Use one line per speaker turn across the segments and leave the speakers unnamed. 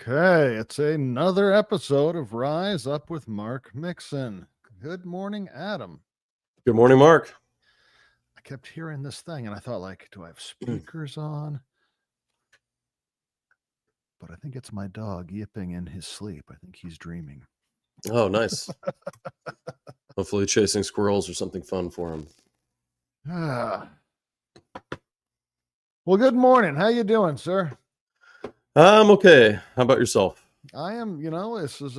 Okay, it's another episode of Rise Up with Marc Mixon. Good morning, Adam.
Good morning, Mark.
I kept hearing this thing and I thought, do I have speakers on? But I think it's my dog yipping in his sleep. I think he's dreaming.
Oh, nice. Hopefully chasing squirrels or something fun for him.
Well, good morning. How you doing, sir?
I'm okay. How about yourself?
I am, this is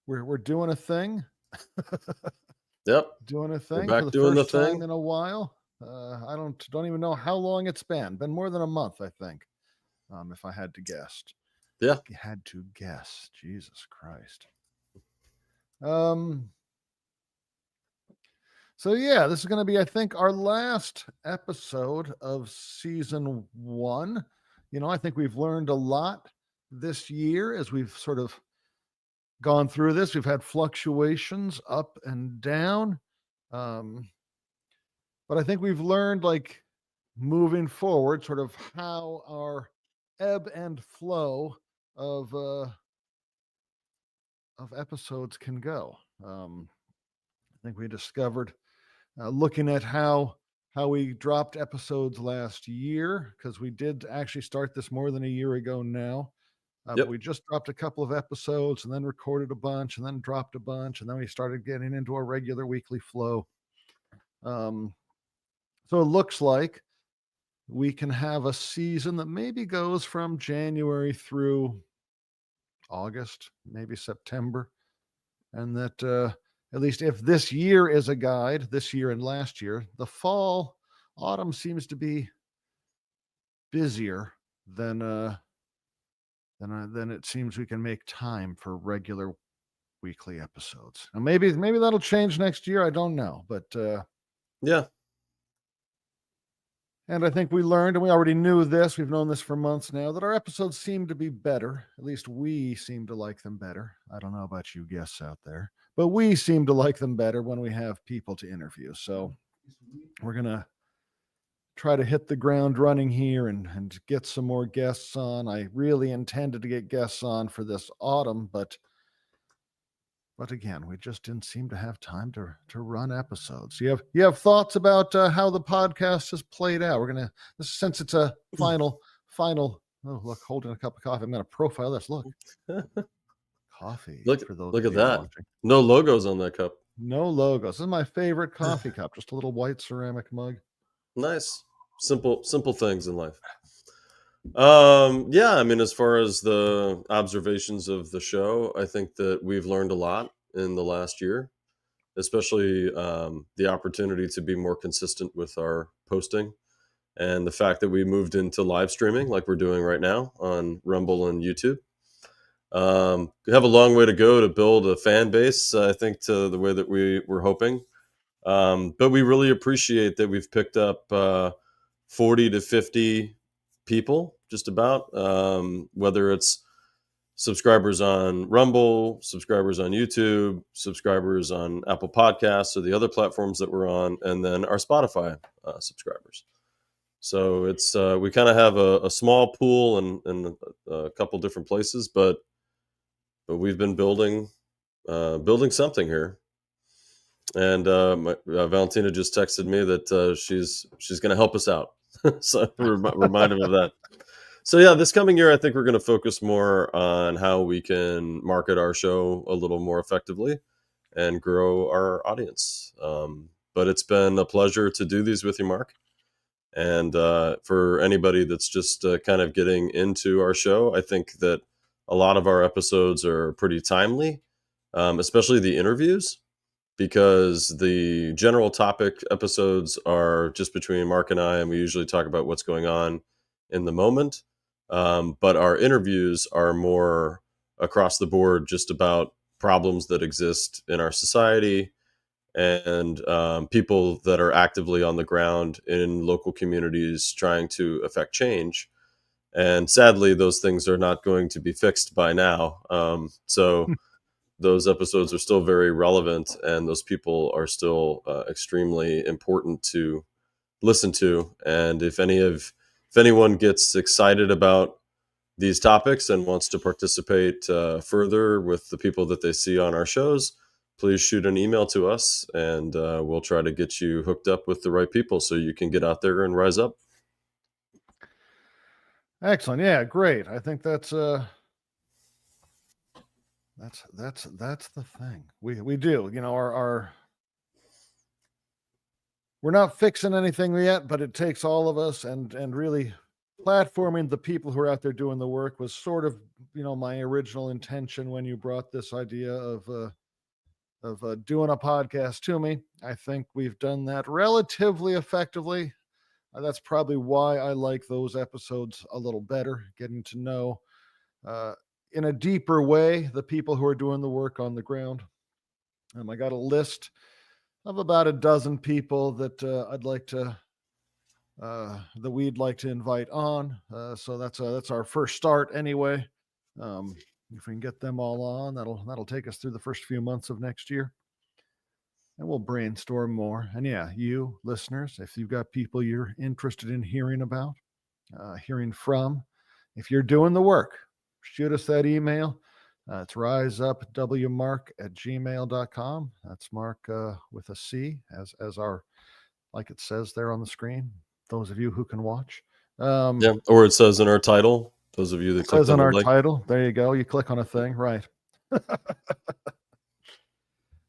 we're doing a thing.
Yep.
Doing a thing
We're back
for the
doing
first
the
time
thing.
in a while. I don't even know how long it's been. Been more than a month, I think. If I had to guess.
Yeah.
You had to guess. Jesus Christ. So yeah, this is going to be, I think, our last episode of season 1. I think we've learned a lot this year as we've sort of gone through this. We've had fluctuations up and down. But I think we've learned, moving forward, sort of how our ebb and flow of episodes can go. I think we discovered, looking at how we dropped episodes last year, because we did actually start this more than a year ago now. But we just dropped a couple of episodes and then recorded a bunch and then dropped a bunch, and then we started getting into a regular weekly flow. So it looks like we can have a season that maybe goes from January through August, maybe September. And that at least if this year is a guide, this year and last year, the autumn seems to be busier than it seems we can make time for regular weekly episodes. And maybe that'll change next year. I don't know, but
yeah.
And I think we learned, and we already knew this, we've known this for months now, that our episodes seem to be better. At least we seem to like them better. I don't know about you guests out there, but we seem to like them better when we have people to interview. So we're going to try to hit the ground running here and get some more guests on. I really intended to get guests on for this autumn, but again, we just didn't seem to have time to run episodes. You have thoughts about how the podcast has played out? We're gonna, since it's a final. Oh, look, holding a cup of coffee. I'm gonna profile this. Look, coffee.
Look at that.
Watching.
No logos on that cup.
No logos. This is my favorite coffee cup. Just a little white ceramic mug.
Nice, simple things in life. Yeah, I mean, as far as the observations of the show, I think that we've learned a lot in the last year, especially the opportunity to be more consistent with our posting, and the fact that we moved into live streaming like we're doing right now on Rumble and YouTube. We have a long way to go to build a fan base, I think, to the way that we were hoping. But we really appreciate that we've picked up 40 to 50 people, just about, whether it's subscribers on Rumble, subscribers on YouTube, subscribers on Apple Podcasts or the other platforms that we're on, and then our Spotify subscribers. So it's we kind of have a small pool in a couple different places, but we've been building something here. And Valentina just texted me that she's going to help us out. So remind him of that. So yeah, this coming year, I think we're going to focus more on how we can market our show a little more effectively and grow our audience. But it's been a pleasure to do these with you, Mark. And for anybody that's just kind of getting into our show, I think that a lot of our episodes are pretty timely, especially the interviews, because the general topic episodes are just between Mark and I, and we usually talk about what's going on in the moment. But our interviews are more across the board, just about problems that exist in our society and people that are actively on the ground in local communities trying to affect change. And sadly, those things are not going to be fixed by now. So those episodes are still very relevant, and those people are still extremely important to listen to. And if anyone gets excited about these topics and wants to participate further with the people that they see on our shows, please shoot an email to us, and we'll try to get you hooked up with the right people so you can get out there and rise up.
Excellent. Yeah, great. I think that's the thing. We do. Our we're not fixing anything yet, but it takes all of us, and really platforming the people who are out there doing the work was sort of, my original intention when you brought this idea of doing a podcast to me. I think we've done that relatively effectively. That's probably why I like those episodes a little better, getting to know uh, in a deeper way the people who are doing the work on the ground. I got a list of about a dozen people that that we'd like to invite on. So that's our first start anyway. If we can get them all on, that'll take us through the first few months of next year, and we'll brainstorm more. And yeah, you listeners, if you've got people you're interested in hearing about, hearing from, if you're doing the work, shoot us that email. It's riseupwmark@gmail.com. That's Mark with a C, as our, like it says there on the screen. Those of you who can watch.
Yeah, or it says in our title, those of you that
It says
clicked on
on
the
our
link.
title. There you go. You click on a thing, right?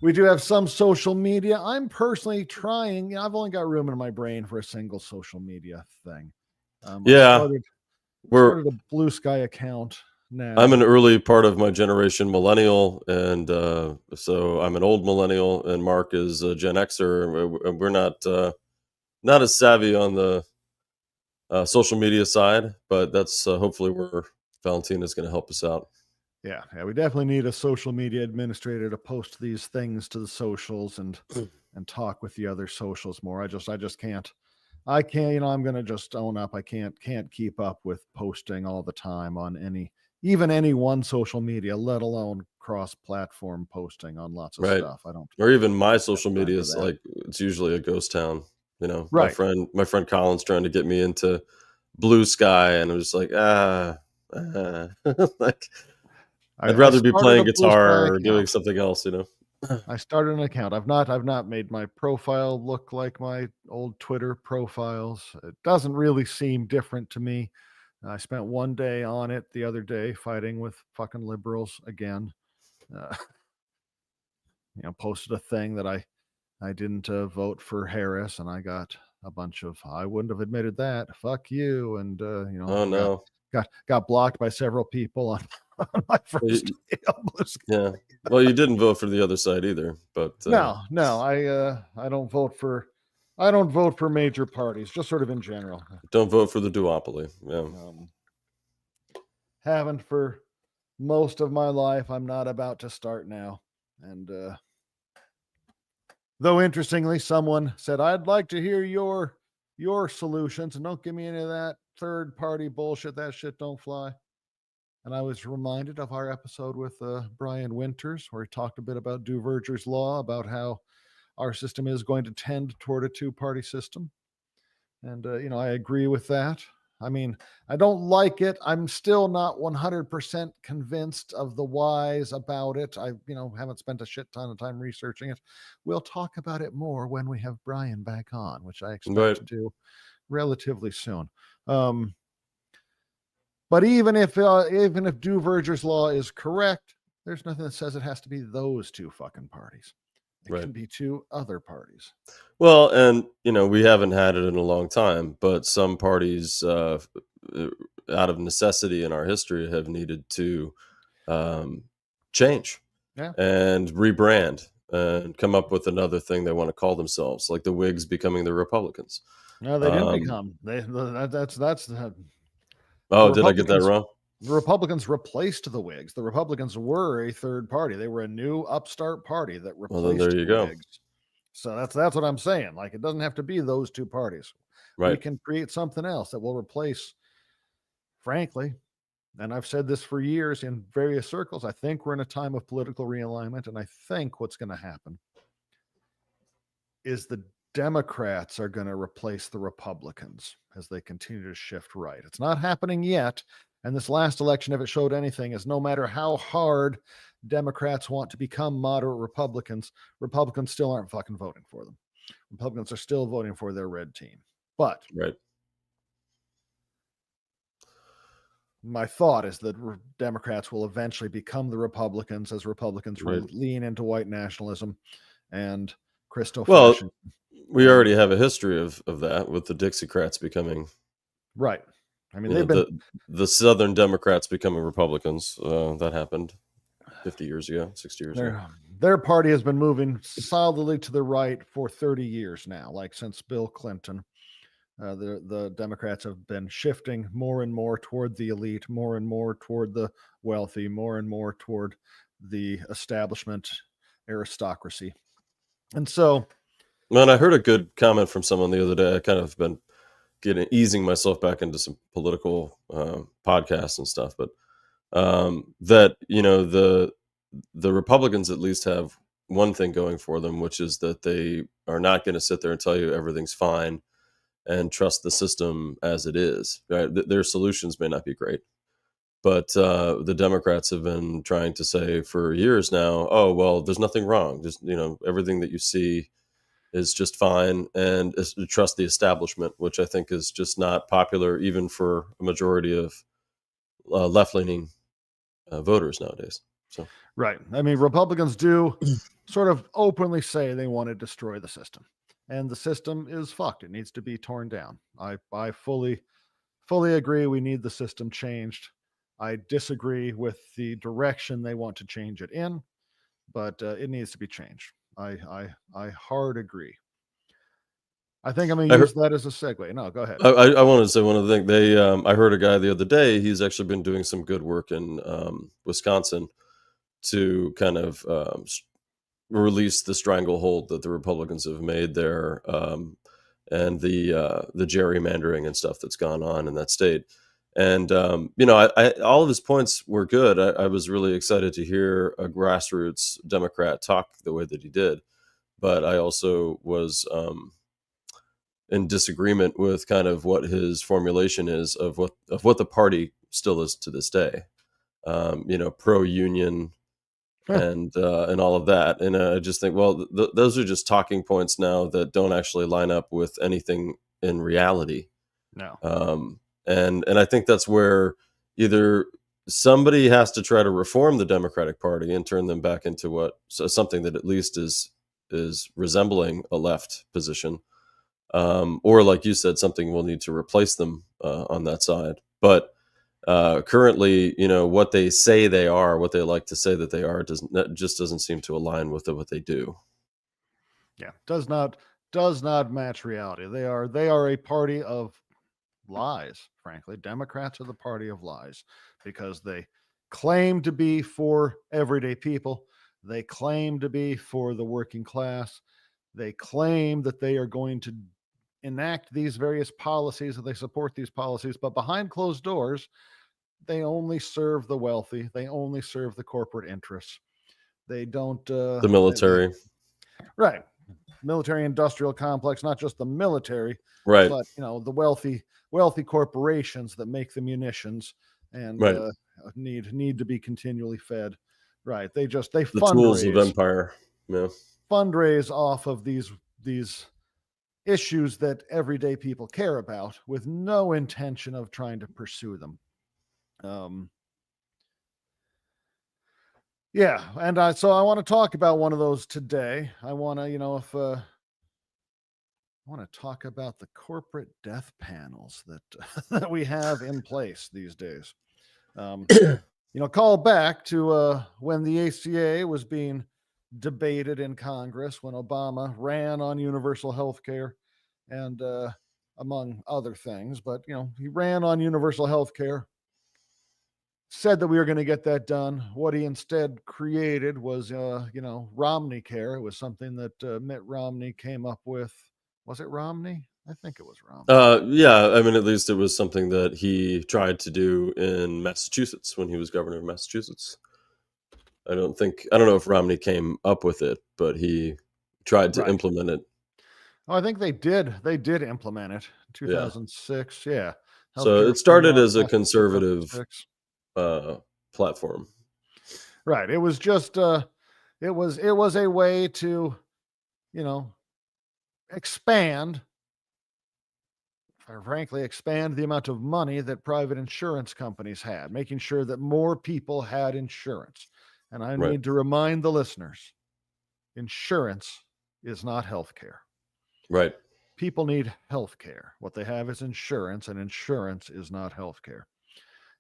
We do have some social media. I'm personally trying. I've only got room in my brain for a single social media thing. I
Yeah, we're
started a Blue Sky account
I'm
now.
an early part of my generation, millennial, and so I'm an old millennial, and Mark is a Gen Xer. And we're not as savvy on the social media side, but that's hopefully where Valentina is going to help us out.
Yeah, we definitely need a social media administrator to post these things to the socials and talk with the other socials more. I just can't. I can't, I'm gonna just own up. I can't keep up with posting all the time on even any one social media, let alone cross-platform posting on lots of
Right.
stuff. I don't
Or even my
have
social
time
media
for
is
that.
like it's usually a ghost town. My
Right.
friend Colin's trying to get me into Blue Sky, and I'm just like, like I'd
I
rather be
started a
playing
Blue Sky
guitar or doing
account.
something else.
I started an account. I've not made my profile look like my old Twitter profiles. It doesn't really seem different to me. I spent one day on it the other day fighting with fucking liberals again. Uh, posted a thing that I didn't vote for Harris, and I got a bunch of I wouldn't have admitted that. Fuck you, and
Oh no.
got blocked by several people on, on my
Well,
first day on Blue Sky.
yeah. Well, you didn't vote for the other side either, but
No, I don't vote for major parties, just sort of in general.
don't vote for the duopoly. Yeah.
Um, haven't for most of my life. I'm not about to start now, and though interestingly, someone said, "I'd like to hear your solutions, and don't give me any of that third party bullshit. That shit don't fly." And I was reminded of our episode with Brian Winters, where he talked a bit about Duverger's law, about how our system is going to tend toward a two-party system. And I agree with that. I mean, I don't like it. I'm still not 100% convinced of the whys about it. I haven't spent a shit ton of time researching it. We'll talk about it more when we have Brian back on, which I expect
Right.
to do relatively soon. But even if Duverger's law is correct, there's nothing that says it has to be those two fucking parties. It
Right.
can be two other parties.
Well, and we haven't had it in a long time, but some parties, uh, out of necessity in our history, have needed to um, change
Yeah.
and rebrand and come up with another thing they want to call themselves, like the Whigs becoming the Republicans.
No, they didn't
Um,
become. That's the
oh, did I get that
Republicans.
wrong?
The Republicans replaced the Whigs. The Republicans were a third party. They were a new upstart party that
Well, then there
replaced
you
the
go.
Whigs. So that's what I'm saying. Like, it doesn't have to be those two parties. We
Right.
can create something else that will replace, frankly, and I've said this for years in various circles. I think we're in a time of political realignment, and I think what's going to happen is the Democrats are going to replace the Republicans as they continue to shift right. It's not happening yet. And this last election, if it showed anything, is no matter how hard Democrats want to become moderate Republicans, Republicans still aren't fucking voting for them. Republicans are still voting for their red team. But
Right.
my thought is that Democrats will eventually become the Republicans as Republicans
Right.
lean into white nationalism and Christo
Well,
fascism.
we
And
already have a history of that with the Dixiecrats becoming,
right. I mean,
you know,
they've been
the Southern Democrats becoming Republicans. That happened 50 years ago, 60 years ago.
their party has been moving solidly to the right for 30 years now, like since Bill Clinton. The Democrats have been shifting more and more toward the elite, more and more toward the wealthy, more and more toward the establishment aristocracy. And so,
Man, I heard a good comment from someone the other day. I kind of been easing myself back into some political podcasts and stuff, but that the Republicans at least have one thing going for them, which is that they are not going to sit there and tell you everything's fine and trust the system as it is. Right? Their solutions may not be great, but the Democrats have been trying to say for years now, oh well, there's nothing wrong. Just everything that you see is just fine, and trust the establishment, which I think is just not popular even for a majority of left-leaning voters nowadays. So
right. I mean, Republicans do sort of openly say they want to destroy the system. And the system is fucked. It needs to be torn down. I fully agree we need the system changed. I disagree with the direction they want to change it in, but it needs to be changed. I hard agree. I think I'm going to
I heard,
use that as a segue. No, go ahead.
I wanted to say one other thing. I heard a guy the other day. He's actually been doing some good work in Wisconsin to kind of release the stranglehold that the Republicans have made there, and the gerrymandering and stuff that's gone on in that state. And all of his points were good. I was really excited to hear a grassroots Democrat talk the way that he did, but I also was in disagreement with kind of what his formulation is of what the party still is to this day. Pro union
Huh.
and all of that. And I just think, well, those are just talking points now that don't actually line up with anything in reality.
No.
And I think that's where either somebody has to try to reform the Democratic Party and turn them back into something that at least is resembling a left position, or like you said, something will need to replace them on that side. But currently, what they say they are, what they like to say that they are, doesn't seem to align with what they do.
Yeah. Does not match reality. They are a party of lies, frankly. Democrats are the party of lies because they claim to be for everyday people. They claim to be for the working class. They claim that they are going to enact these various policies, that they support these policies, but behind closed doors, they only serve the wealthy. They only serve the corporate interests. They don't,
The military,
right. Military industrial complex, not just the military,
right,
but the wealthy corporations that make the munitions and
right,
need to be continually fed. Right. They
the tools of empire. Yeah,
fundraise off of these issues that everyday people care about with no intention of trying to pursue them. Yeah, and so I want to talk about one of those today. I want to, if I want to talk about the corporate death panels that that we have in place these days. Call back to when the ACA was being debated in Congress, when Obama ran on universal health care and among other things, but he ran on universal health care, said that we were going to get that done. What he instead created was, Romney Care. It was something that Mitt Romney came up with. Was it Romney? I think it was Romney.
yeah. I mean, at least it was something that he tried to do in Massachusetts when he was governor of Massachusetts. I don't know if Romney came up with it, but he tried to
Right.
implement it.
Oh, I think they did. They did implement it.
Yeah.
2006. Yeah.
So
Healthcare
it
free
started
all
as a
past
conservative
6.
uh, platform.
Right. It was just it was a way to, you know, expand, or frankly, expand the amount of money that private insurance companies had, making sure that more people had insurance. And I
Right.
need to remind the listeners, insurance is not healthcare.
Right.
People need healthcare. What they have is insurance, and insurance is not healthcare.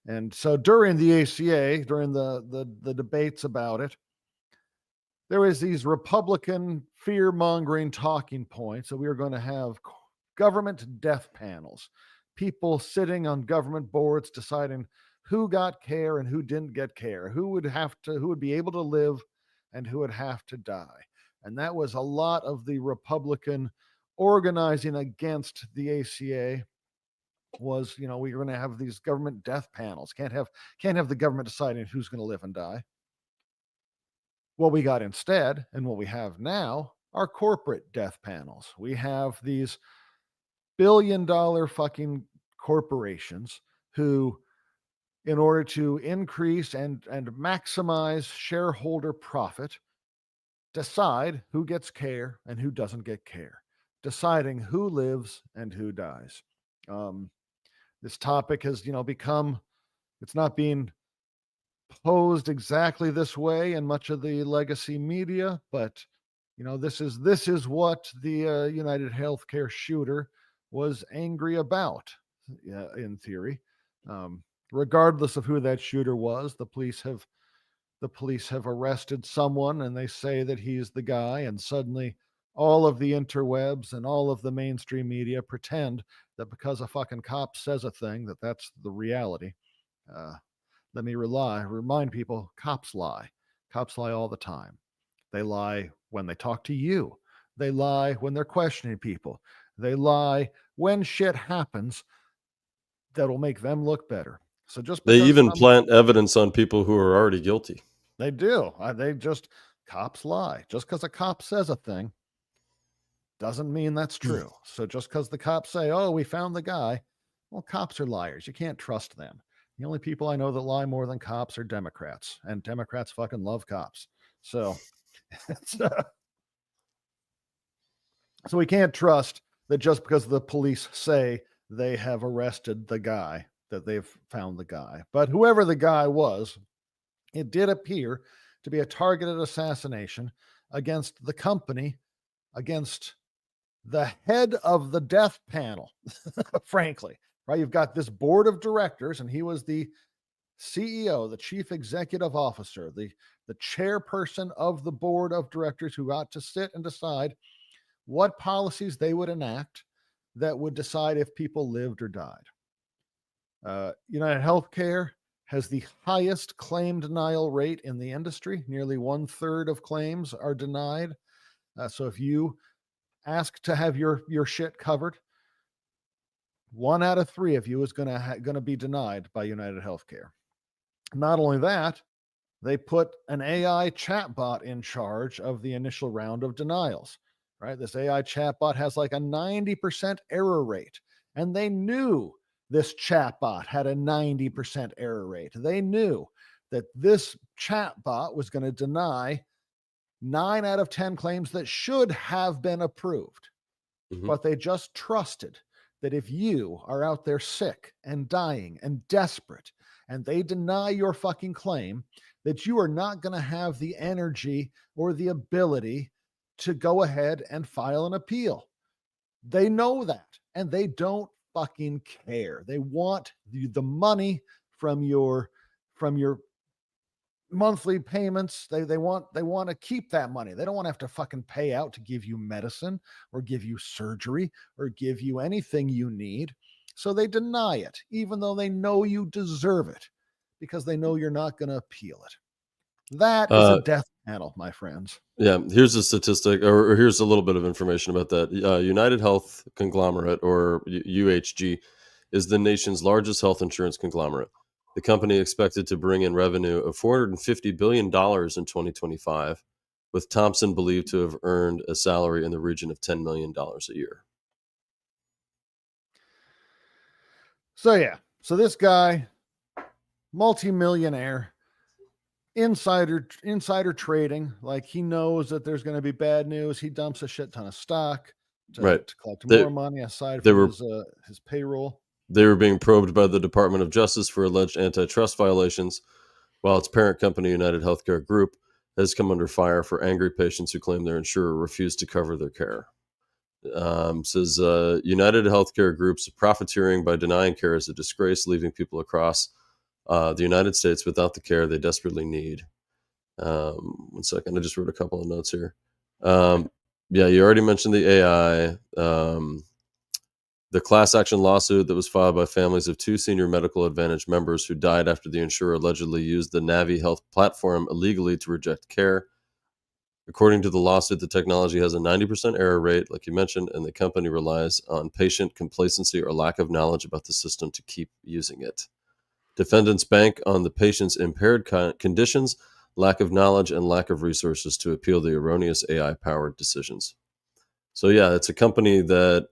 And so during the ACA, during the debates about it, there was these Republican fear-mongering talking points that we were going to have government death panels, people sitting on government boards deciding who got care and who didn't get care, who would be able to live and who would have to die. And that was a lot of the Republican organizing against the ACA. Was, we're going to have these government death panels. Can't have the government deciding who's going to live and die. What we got instead, and what we have now, are corporate death panels. We have these billion-dollar fucking corporations who, in order to increase and maximize shareholder profit, decide who gets care and who doesn't get care, deciding who lives and who dies. Um, this topic has, become, it's not being posed exactly this way in much of the legacy media, but this is what the United Healthcare shooter was angry about. In theory, regardless of who that shooter was, the police have arrested someone, and they say that he's the guy, and suddenly all of the interwebs and all of the mainstream media pretend that because a fucking cop says a thing, that's the reality. Uh, Let me remind people, cops lie. Cops lie all the time. They lie when they talk to you. They lie when they're questioning people. They lie when shit happens that'll make them look better. So just
They
because
even plant evidence on people who are already guilty.
they do, cops lie. Just because a cop says a thing doesn't mean that's true. So just because the cops say, "Oh, we found the guy," well, cops are liars. You can't trust them. The only people I know that lie more than cops are Democrats, and Democrats fucking love cops. So, it's, so we can't trust that just because the police say they have arrested the guy, that they've found the guy. But whoever the guy was, it did appear to be a targeted assassination against the company, against the head of the death panel, frankly, right? You've got this board of directors, and he was the CEO, the chief executive officer, the chairperson of the board of directors, who got to sit and decide what policies they would enact that would decide if people lived or died. United Healthcare has the highest claim denial rate in the industry. Nearly 1/3 of claims are denied. So if you ask to have your shit covered, 1 out of 3 of you is gonna be denied by United Healthcare. Not only that, they put an AI chatbot in charge of the initial round of denials. Right, this AI chatbot has like a 90% error rate, and they knew this chatbot had a 90% error rate. They knew that this chatbot was going to deny 9 out of 10 claims that should have been approved.
Mhm.
But they just trusted that if you are out there sick and dying and desperate, and they deny your fucking claim, that you are not going to have the energy or the ability to go ahead and file an appeal. They know that, and they don't fucking care. They want the money from your monthly payments. They want to keep that money. They don't want to have to fucking pay out to give you medicine or give you surgery or give you anything you need. So they deny it, even though they know you deserve it, because they know you're not going to appeal it. That is a
Uh,
death panel, my friends.
yeah, here's a statistic, or here's a little bit of information about that. United Health Conglomerate, or UHG, is the nation's largest health insurance conglomerate. The company expected to bring in revenue of $450 billion in 2025, with Thompson believed to have earned a salary in the region of $10 million a year.
So yeah, so this guy, multimillionaire, insider trading, like he knows that there's going to be bad news. He dumps a shit ton of stock
Right.
to collect
They
more money aside
they
from
were
his payroll.
they were being probed by the Department of Justice for alleged antitrust violations, while its parent company, United Healthcare Group, has come under fire for angry patients who claim their insurer refused to cover their care. Says United Healthcare Group's profiteering by denying care is a disgrace, leaving people across the United States without the care they desperately need. 1 second, I just wrote a couple of notes here.
Okay.
Yeah, you already mentioned the AI. The class action lawsuit that was filed by families of two senior medical advantage members who died after the insurer allegedly used the Navi Health platform illegally to reject care. According to the lawsuit, the technology has a 90% error rate, like you mentioned, and the company relies on patient complacency or lack of knowledge about the system to keep using it. Defendants bank on the patient's impaired conditions, lack of knowledge, and lack of resources to appeal the erroneous AI powered decisions. So, yeah, it's a company that,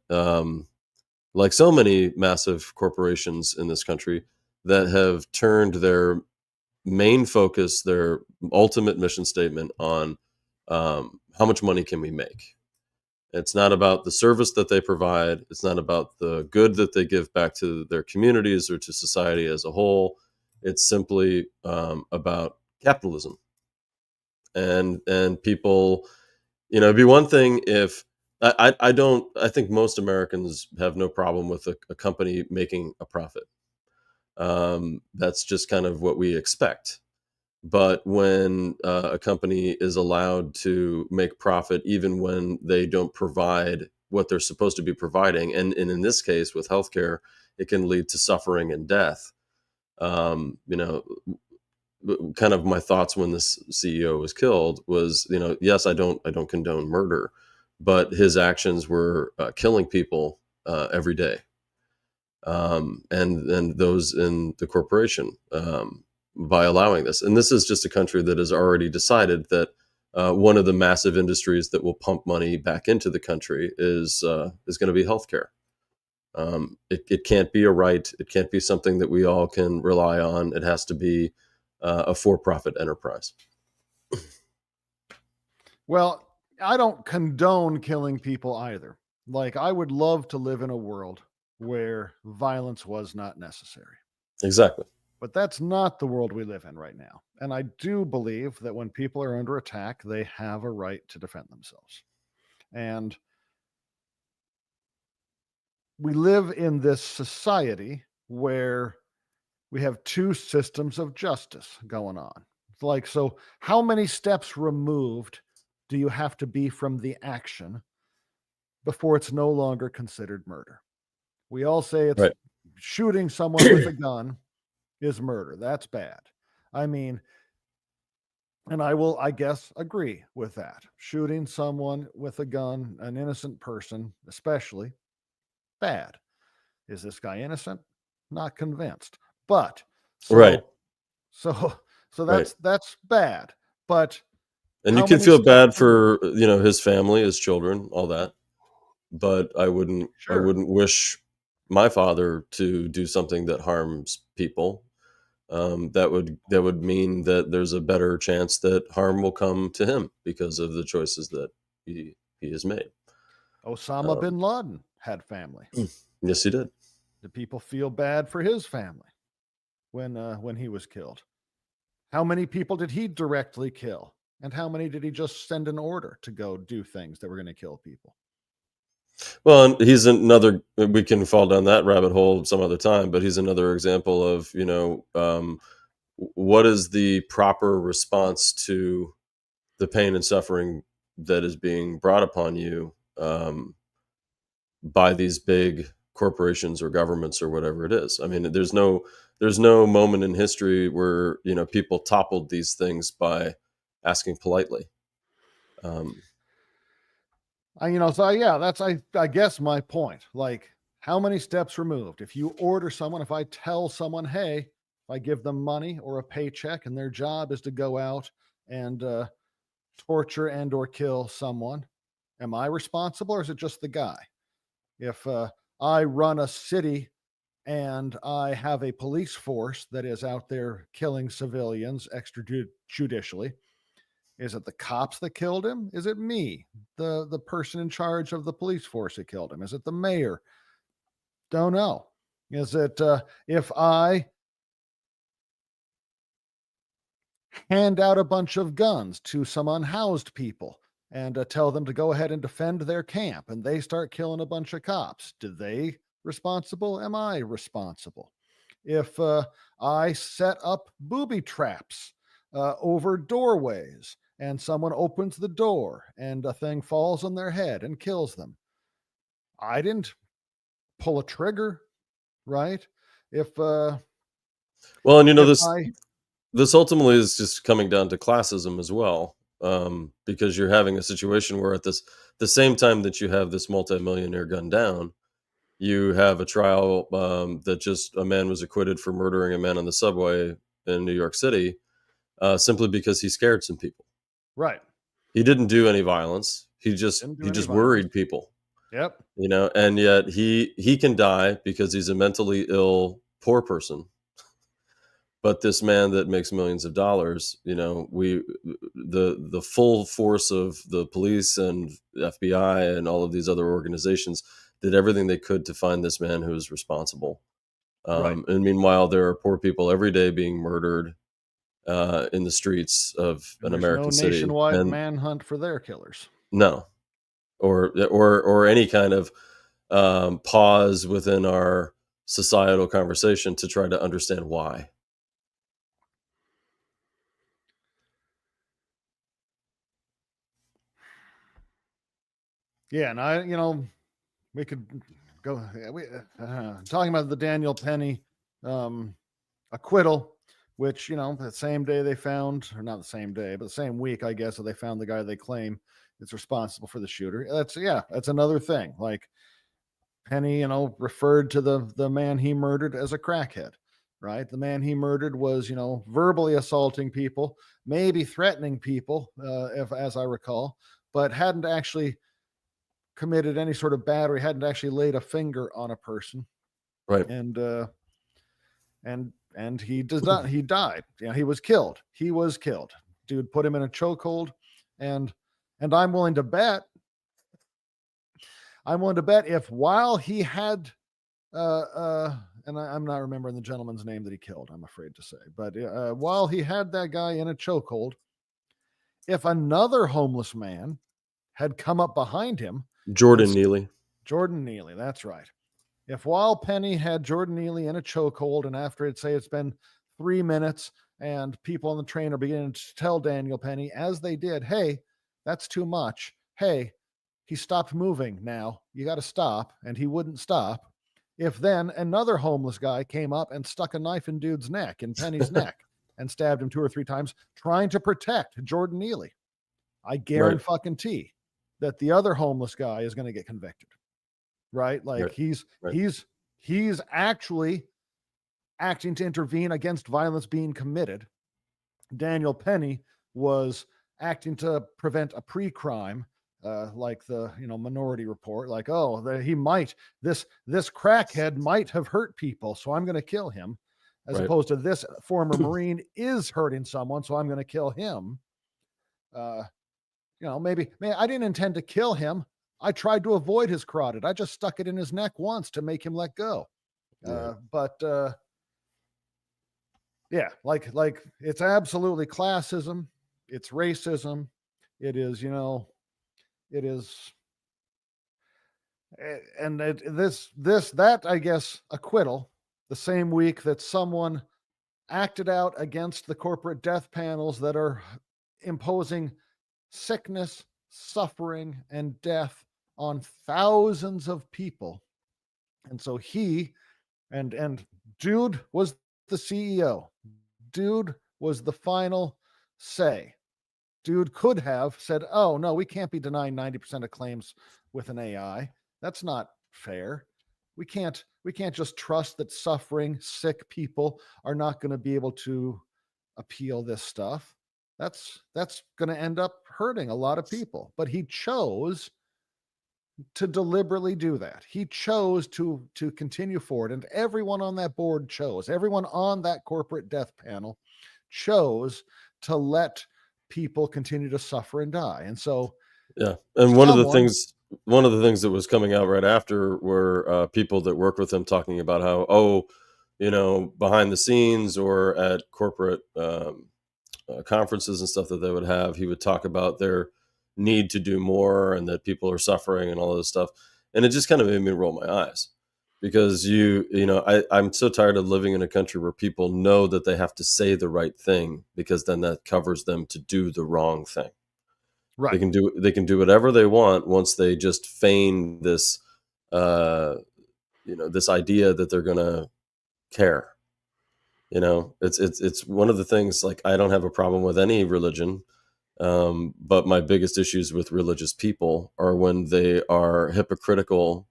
like so many massive corporations in this country, that have turned their main focus, their ultimate mission statement on how much money can we make. It's not about the service that they provide. It's not about the good that they give back to their communities or to society as a whole. It's simply about capitalism. And people, it'd be one thing if I don't. I think most Americans have no problem with a company making a profit. That's just kind of what we expect. But when a company is allowed to make profit even when they don't provide what they're supposed to be providing, and in this case with healthcare, it can lead to suffering and death. Um, you know, Kind of my thoughts when this CEO was killed was, yes, I don't condone murder, but his actions were killing people every day, and those in the corporation, by allowing this. And this is just a country that has already decided that one of the massive industries that will pump money back into the country is going to be healthcare. It can't be a right. It can't be something that we all can rely on. It has to be a for-profit enterprise.
Well, I don't condone killing people either. Like, I would love to live in a world where violence was not necessary.
Exactly.
But that's not the world we live in right now. And I do believe that when people are under attack, they have a right to defend themselves. And we live in this society where we have two systems of justice going on. Like, so how many steps removed do you have to be from the action before it's no longer considered murder? We all say it's
Right.
shooting someone with a gun is murder. That's bad. I mean, and I will, I guess, agree with that. Shooting someone with a gun, an innocent person, especially, bad. Is this guy innocent? Not convinced. But
Right.
so so so
Right.
that's bad. But
And you
how
can
many
feel
steps
bad
removed?
for his family, his children, all that. But I
Sure.
wouldn't wish my father to do something that harms people. That would mean that there's a better chance that harm will come to him because of the choices that he has made.
Osama
Um,
bin Laden had family.
yes, he did.
Did people feel bad for his family when he was killed? How many people did he directly kill? And how many did he just send an order to go do things that were going to kill people?
Well, and he's another. We can fall down that rabbit hole some other time, but he's another example of what is the proper response to the pain and suffering that is being brought upon you by these big corporations or governments or whatever it is. I mean, there's no moment in history where people toppled these things by asking politely. Um,
So yeah, that's I guess my point. Like, how many steps removed? If you order someone, if I tell someone, hey, if I give them money or a paycheck and their job is to go out and torture and or kill someone, am I responsible or is it just the guy? If I run a city and I have a police force that is out there killing civilians extrajudicially, is it the cops that killed him? Is it me, the person in charge of the police force that killed him? Is it the mayor? Don't know. Is it if I hand out a bunch of guns to some unhoused people and tell them to go ahead and defend their camp and they start killing a bunch of cops? Do they responsible? Am I responsible? If I set up booby traps over doorways and someone opens the door and a thing falls on their head and kills them, I didn't pull a trigger, right? If
Well, and
if
this
I
this ultimately is just coming down to classism as well, because you're having a situation where at the same time that you have this multimillionaire gunned down, you have a trial that just a man was acquitted for murdering a man on the subway in New York City, simply because he scared some people.
right,
He didn't do any violence. He just
didn't do
he
any
just
violence.
worried people,
Yep,
and yet he can die because he's a mentally ill poor person. But this man that makes millions of dollars, we the full force of the police and FBI and all of these other organizations did everything they could to find this man who is responsible.
right.
And meanwhile, there are poor people every day being murdered in the streets of
And
an
there's no
American city,
nationwide
and
manhunt for their killers.
no, or any kind of pause within our societal conversation to try to understand why.
Yeah, and we could go. Talking about the Daniel Penny um, acquittal, which the same day they found, or not the same day, but the same week, I guess, that they found the guy they claim is responsible for the shooter. That's another thing. Like Penny, referred to the man he murdered as a crackhead. Right, the man he murdered was verbally assaulting people, maybe threatening people, if as I recall, but hadn't actually committed any sort of battery, hadn't actually laid a finger on a person,
Right.
and he does not. He died. He was killed. He was killed. Dude put him in a chokehold, and I'm willing to bet. I'm willing to bet if while he had and I'm not remembering the gentleman's name that he killed, I'm afraid to say, but while he had that guy in a chokehold, if another homeless man had come up behind him and
Jordan Neely.
Jordan Neely, that's right. If while Penny had Jordan Neely in a chokehold, and after it's been 3 minutes, and people on the train are beginning to tell Daniel Penny, as they did, hey, that's too much. Hey, he stopped moving now. You got to stop. And he wouldn't stop. If then another homeless guy came up and stuck a knife in dude's neck, in Penny's neck, and stabbed him 2 or 3 times, trying to protect Jordan Neely, I
Right.
guarantee that the other homeless guy is going to get convicted. Right? Like
Right.
he's
Right.
he's he's actually acting to intervene against violence being committed. Daniel Penny was acting to prevent a pre-crime, like the Minority Report, like, oh, he might, this crackhead might have hurt people, so I'm going to kill him, as
Right.
opposed to this former Marine is hurting someone, so I'm going to kill him. Uh, maybe I didn't intend to kill him. I tried to avoid his carotid. I just stuck it in his neck once to make him let go.
Right.
But yeah, like it's absolutely classism, it's racism, it is, it is, and that I guess acquittal, the same week that someone acted out against the corporate death panels that are imposing sickness, suffering, and death on thousands of people. And so and dude was the CEO. Dude was the final say. Dude could have said, "Oh no, we can't be denying 90% of claims with an AI. That's not fair. We can't just trust that suffering, sick people are not going to be able to appeal this stuff. That's going to end up hurting a lot of people." But he chose to deliberately do that. He chose to continue forward, and everyone on that board chose. Everyone on that corporate death panel chose to let people continue to suffer and die. And so
Yeah, and
someone,
one of the things that was coming out right after were people that work with him talking about how, oh, behind the scenes or at corporate conferences and stuff that they would have, he would talk about their need to do more and that people are suffering and all this stuff, and it just kind of made me roll my eyes because I'm so tired of living in a country where people know that they have to say the right thing because then that covers them to do the wrong thing. They
right,
can do whatever they want once they just feign this, uh, this idea that they're gonna care. It's one of the things. Like, I don't have a problem with any religion, but my biggest issues with religious people are when they are hypocritical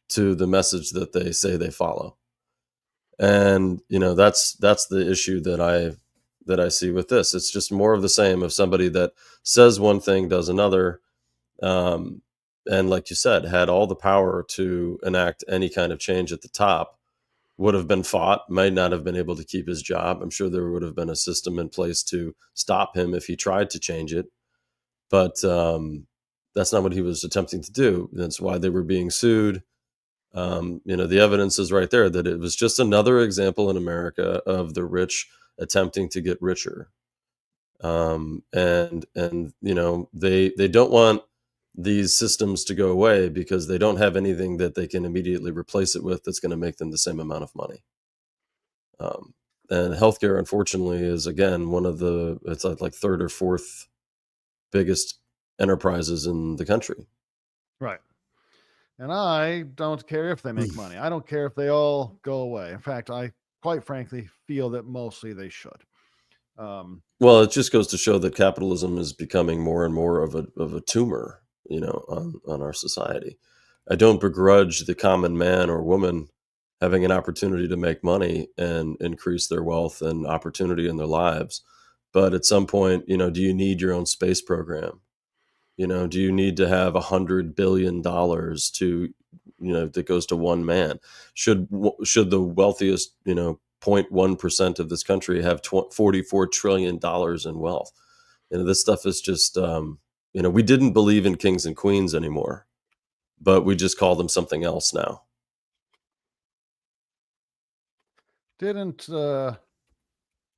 to the message that they say they follow. And that's the issue that I see with this. It's just more of the same of somebody that says one thing, does another, um, and like you said, had all the power to enact any kind of change at the top, would have been fought, might not have been able to keep his job. I'm sure there would have been a system in place to stop him if he tried to change it, but that's not what he was attempting to do. That's why they were being sued. The evidence is right there that it was just another example in America of the rich attempting to get richer. And they don't want these systems to go away because they don't have anything that they can immediately replace it with that's going to make them the same amount of money. um, and healthcare, unfortunately, is again one of the it's like third or fourth biggest enterprises in the country.
right. And I don't care if they make money. I don't care if they all go away. In fact, I quite frankly feel that mostly they should. Um,
Well, it just goes to show that capitalism is becoming more and more of a tumor, on our society. I don't begrudge the common man or woman having an opportunity to make money and increase their wealth and opportunity in their lives. But at some point, do you need your own space program? Do you need to have $100 billion that goes to one man? Should the wealthiest 0.1% of this country have $44 trillion in wealth? This stuff is just we didn't believe in kings and queens anymore, but we just call them something else now.
didn't I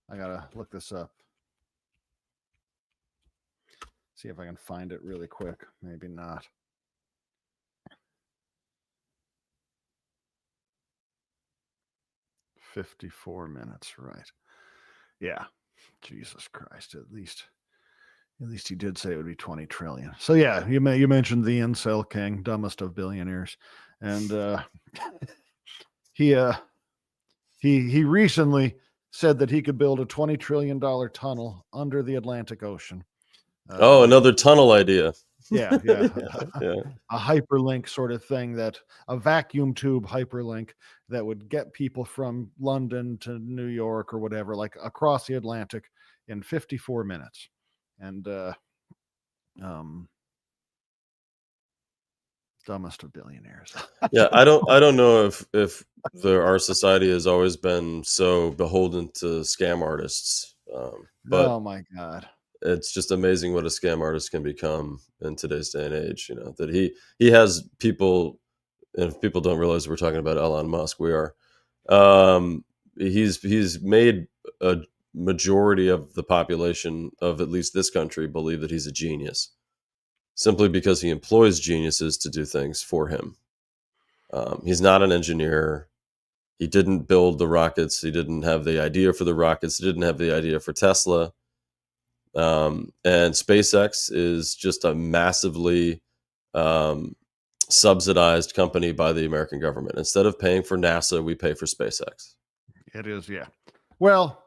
gotta look this up. See if I can find it really quick. Maybe not. $54, right? Yeah. Jesus Christ. At least he did say it would be 20 trillion. So yeah, you mentioned the incel king, dumbest of billionaires, and he uh he recently said that he could build a $20 trillion tunnel under the Atlantic Ocean.
Oh,
Um,
another tunnel idea.
yeah, yeah,
Yeah.
a hyperlink sort of thing, that a vacuum tube hyperlink that would get people from London to New York or whatever, like across the Atlantic in 54 minutes. And um, dumbest of billionaires.
Yeah, I don't know if our society has always been so beholden to scam artists, but
Oh my God.
it's just amazing what a scam artist can become in today's day and age. That he has people, and if people don't realize we're talking about Elon Musk, we are. He's made a majority of the population of at least this country believe that he's a genius, simply because he employs geniuses to do things for him. He's not an engineer. He didn't build the rockets. He didn't have the idea for the rockets. He didn't have the idea for Tesla. And SpaceX is just a massively um, subsidized company by the American government. Instead of paying for NASA, we pay for SpaceX.
It is, yeah. Well,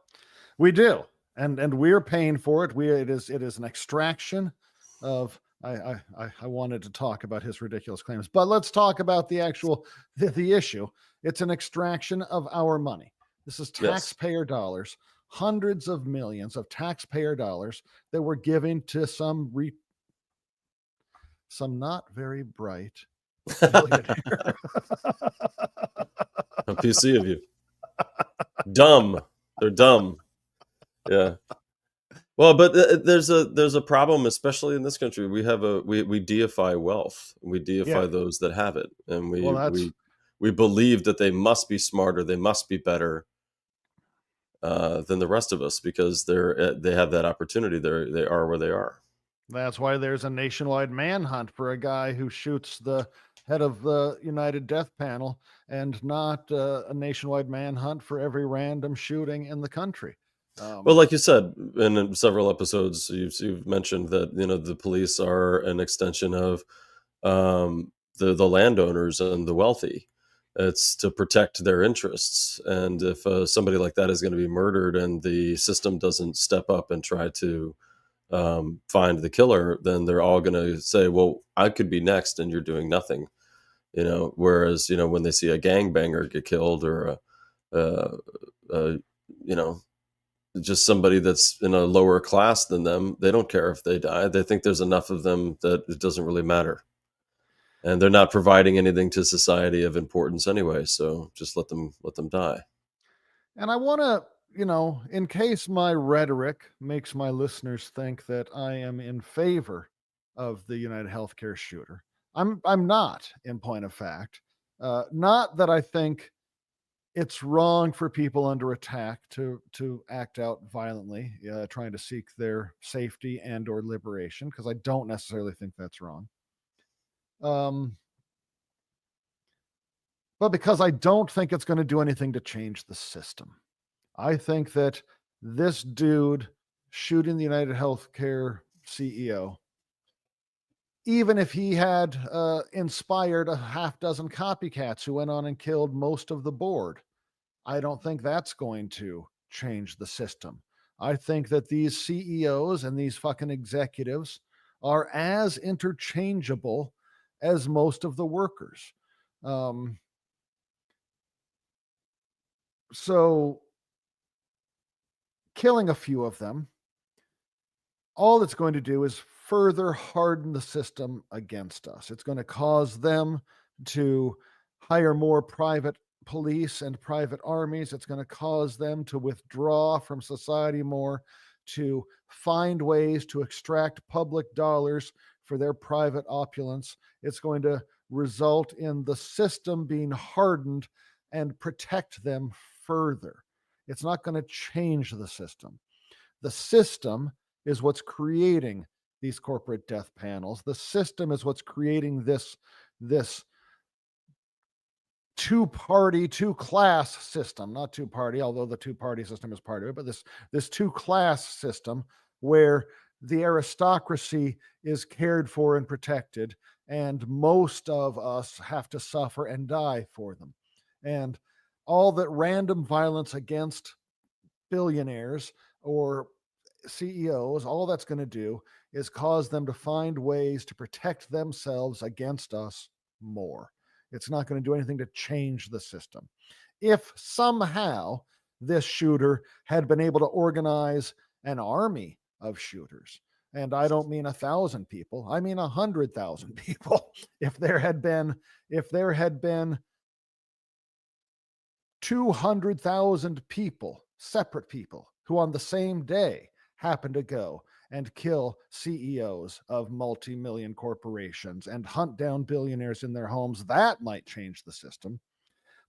we do, and we're paying for it. It is an extraction of. I wanted to talk about his ridiculous claims, but let's talk about the issue. It's an extraction of our money. This is
Yes.
taxpayer dollars, hundreds of millions of taxpayer dollars that we're giving to some not very bright billionaire.
A PC of you. Dumb. They're dumb. Yeah. Well, but there's a problem, especially in this country. We deify wealth. We
Yeah.
deify those that have it, and
Well,
we
that's
we we believe that they must be smarter, they must be better than the rest of us because they have that opportunity. They are where they are.
That's why there's a nationwide manhunt for a guy who shoots the head of the United Death Panel, and not a nationwide manhunt for every random shooting in the country.
Well,
Um,
like you said in several episodes, you've mentioned that the police are an extension of the landowners and the wealthy. It's to protect their interests, and if somebody like that is going to be murdered, and the system doesn't step up and try to find the killer, then they're all going to say, "Well, I could be next, and you're doing nothing." Whereas when they see a gangbanger get killed, or a, a you know just somebody that's in a lower class than them, they don't care if they die. They think there's enough of them that it doesn't really matter. And they're not providing anything to society of importance anyway, so just let them die.
and I want to, in case my rhetoric makes my listeners think that I am in favor of the United Healthcare shooter, I'm not. In point of fact, not that I think it's wrong for people under attack to act out violently, trying to seek their safety and or liberation, because I don't necessarily think that's wrong. Um, but because I don't think it's going to do anything to change the system. I think that this dude shooting the United Healthcare CEO, even if he had inspired a half dozen copycats who went on and killed most of the board, I don't think that's going to change the system. I think that these CEOs and these fucking executives are as interchangeable as most of the workers. Um, so killing a few of them, all it's going to do is further harden the system against us. It's going to cause them to hire more private police and private armies. It's going to cause them to withdraw from society more, to find ways to extract public dollars for their private opulence. It's going to result in the system being hardened and protect them further. It's not going to change the system. The system is what's creating these corporate death panels. The system is what's creating this two-party, two-class system. Not two-party, although the two-party system is part of it, but this two-class system where the aristocracy is cared for and protected, and most of us have to suffer and die for them. And all that random violence against billionaires or CEOs, all that's going to do is cause them to find ways to protect themselves against us more. It's not going to do anything to change the system. If somehow this shooter had been able to organize an army of shooters, and I don't mean 1,000 people, I mean 100,000 people. If there had been 200,000 people, separate people, who on the same day happen to go and kill CEOs of multi-million corporations and hunt down billionaires in their homes, that might change the system.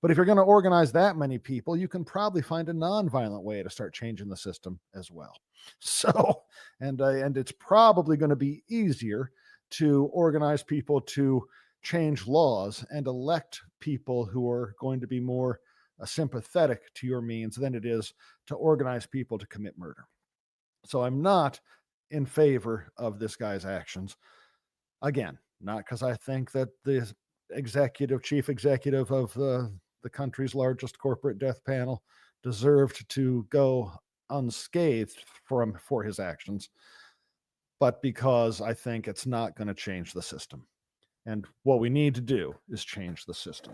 But if you're going to organize that many people, you can probably find a non-violent way to start changing the system as well. So, and it's probably going to be easier to organize people to change laws and elect people who are going to be more sympathetic to your means than it is to organize people to commit murder. So I'm not in favor of this guy's actions. Again, not because I think that the chief executive of the country's largest corporate death panel deserved to go unscathed for his actions, but because I think it's not going to change the system. And what we need to do is change the system.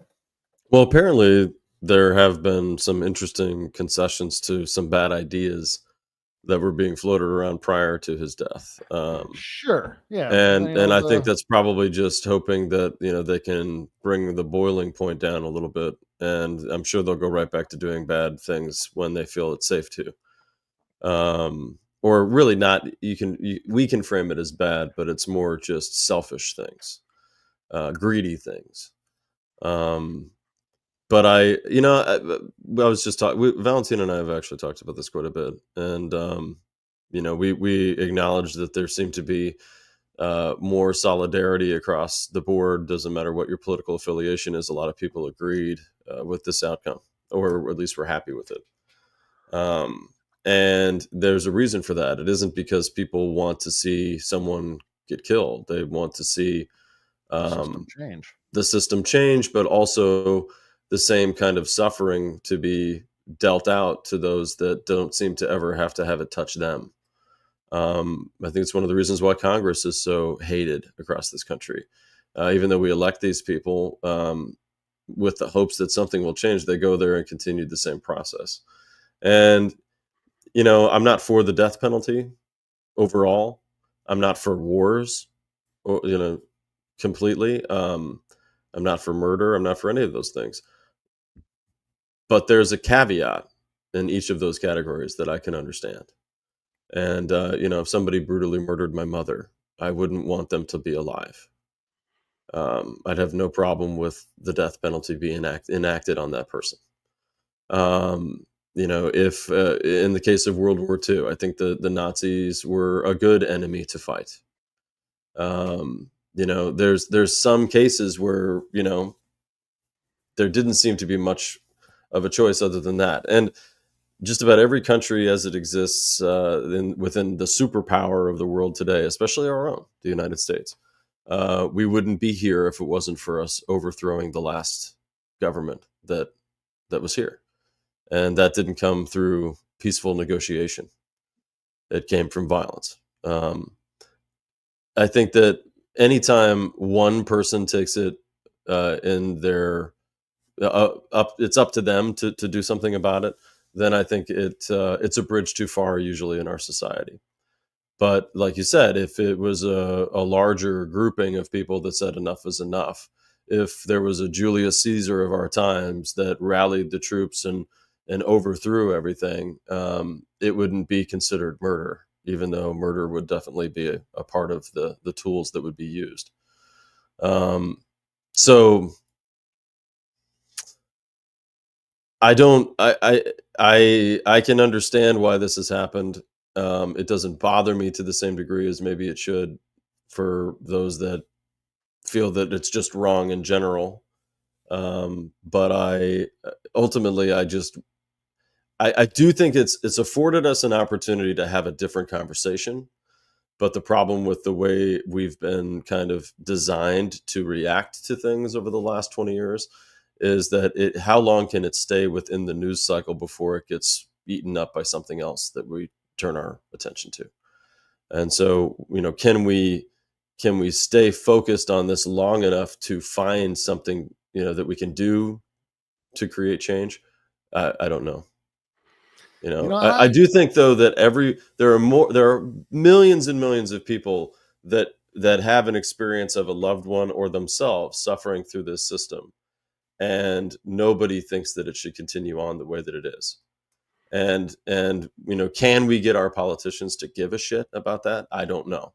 Well, apparently there have been some interesting concessions to some bad ideas that were being floated around prior to his death.
Sure. Yeah.
And I think that's probably just hoping that, they can bring the boiling point down a little bit, and I'm sure they'll go right back to doing bad things when they feel it's safe to. Or really not. We can frame it as bad, but it's more just selfish things, greedy things. Um, but I was just talking. Valentina and I have actually talked about this quite a bit, and we acknowledge that there seemed to be more solidarity across the board. Doesn't matter what your political affiliation is. A lot of people agreed with this outcome, or at least were happy with it. Um, and there's a reason for that. It isn't because people want to see someone get killed. They want to see
the system
um,
change.
the system change, but also the same kind of suffering to be dealt out to those that don't seem to ever have to have it touch them. I think it's one of the reasons why Congress is so hated across this country. Even though we elect these people with the hopes that something will change, they go there and continue the same process. And, I'm not for the death penalty overall. I'm not for wars, or, completely. I'm not for murder. I'm not for any of those things. But there's a caveat in each of those categories that I can understand. And, if somebody brutally murdered my mother, I wouldn't want them to be alive. I'd have no problem with the death penalty being enacted on that person. If in the case of World War II, I think the Nazis were a good enemy to fight. There's some cases where there didn't seem to be much of a choice other than that, and just about every country as it exists within the superpower of the world today, especially our own, the United States. We wouldn't be here if it wasn't for us overthrowing the last government that was here, and that didn't come through peaceful negotiation. It came from violence. I think that anytime one person takes it in their it's up to them to do something about it, then I think it's a bridge too far usually in our society. But like you said, if it was a larger grouping of people that said enough is enough, if there was a Julius Caesar of our times that rallied the troops and overthrew everything, it wouldn't be considered murder, even though murder would definitely be a part of the tools that would be used. So I don't I can understand why this has happened. It doesn't bother me to the same degree as maybe it should for those that feel that it's just wrong in general. But I ultimately I do think it's afforded us an opportunity to have a different conversation. But the problem with the way we've been kind of designed to react to things over the last 20 years is that how long can it stay within the news cycle before it gets eaten up by something else that we turn our attention to? And so, can we stay focused on this long enough to find something, that we can do to create change? I don't know.
You know,
I
I
do think though that there are millions and millions of people that have an experience of a loved one or themselves suffering through this system, and nobody thinks that it should continue on the way that it is. And can we get our politicians to give a shit about that? I don't know.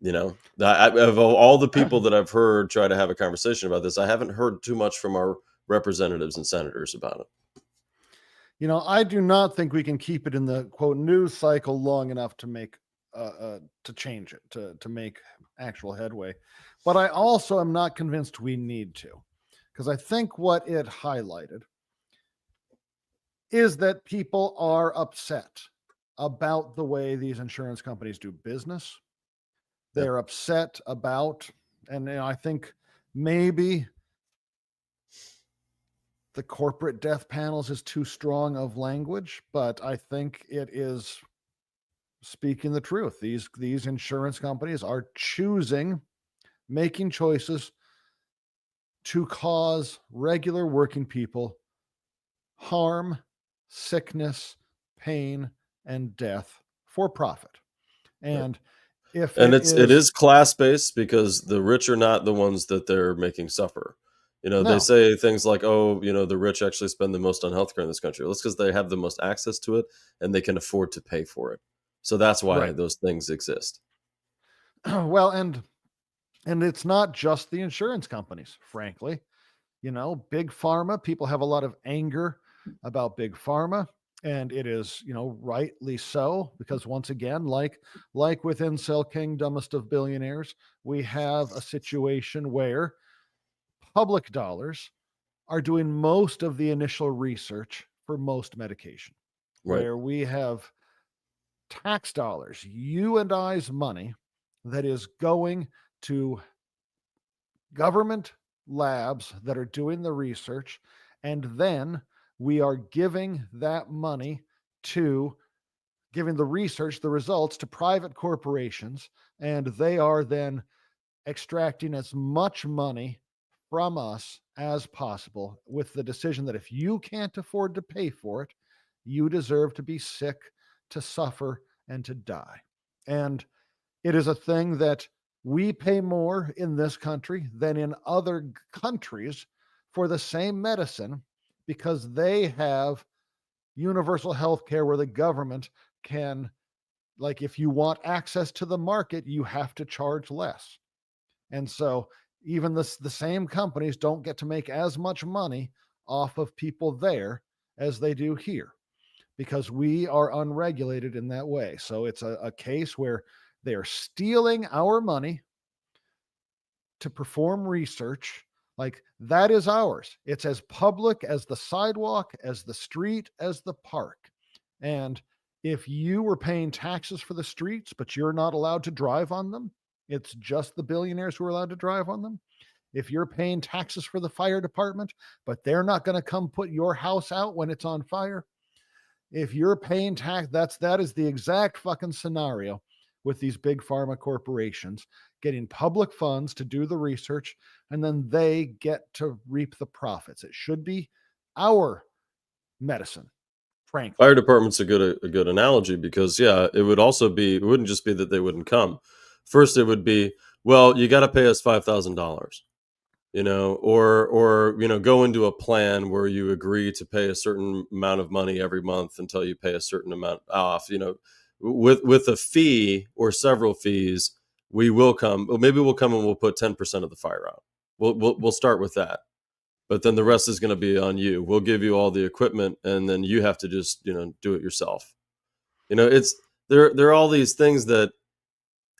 Of all the people that I've heard try to have a conversation about this, I haven't heard too much from our representatives and senators about it.
I do not think we can keep it in the quote news cycle long enough to make to change it to make actual headway. But I also am not convinced we need to, because I think what it highlighted is that people are upset about the way these insurance companies do business.
Yeah.
They're upset about, and I think maybe the corporate death panels is too strong of language, but I think it is speaking the truth. These insurance companies are making choices to cause regular working people harm, sickness, pain, and death for profit.
Right.
And if
And
it
it
is
is class based because the rich are not the ones that they're making suffer. They
no,
say things like, "Oh, the rich actually spend the most on healthcare in this country." Well, that's because they have the most access to it and they can afford to pay for it. So that's why
right.
those things exist.
Well, and it's not just the insurance companies, frankly. Big pharma, people have a lot of anger about big pharma, and it is, rightly so, because once again, like with Incel King, dumbest of billionaires, we have a situation where public dollars are doing most of the initial research for most medication,
Right.
where we have tax dollars, you and I's money, that is going to government labs that are doing the research, and then we are giving that money to giving the research, the results to private corporations, and they are then extracting as much money from us as possible with the decision that if you can't afford to pay for it, you deserve to be sick, to suffer, and to die. And it is a thing that we pay more in this country than in other countries for the same medicine because they have universal health care where the government can, like, if you want access to the market, you have to charge less. And so even the same companies don't get to make as much money off of people there as they do here because we are unregulated in that way. So it's a case where they are stealing our money to perform research. Like, that is ours. It's as public as the sidewalk, as the street, as the park. And if you were paying taxes for the streets, but you're not allowed to drive on them, it's just the billionaires who are allowed to drive on them. If you're paying taxes for the fire department, but they're not going to come put your house out when it's on fire, if you're paying tax, that is the exact fucking scenario with these big pharma corporations getting public funds to do the research, and then they get to reap the profits. It should be our medicine, frankly.
Fire department's a good analogy because yeah, it wouldn't just be that they wouldn't come. First, it would be, well, you got to pay us $5,000. Or go into a plan where you agree to pay a certain amount of money every month until you pay a certain amount off. With a fee or several fees, we will come. Well, maybe we'll come and we'll put 10% of the fire out. We'll start with that, but then the rest is going to be on you. We'll give you all the equipment, and then you have to just do it yourself. It's there are all these things that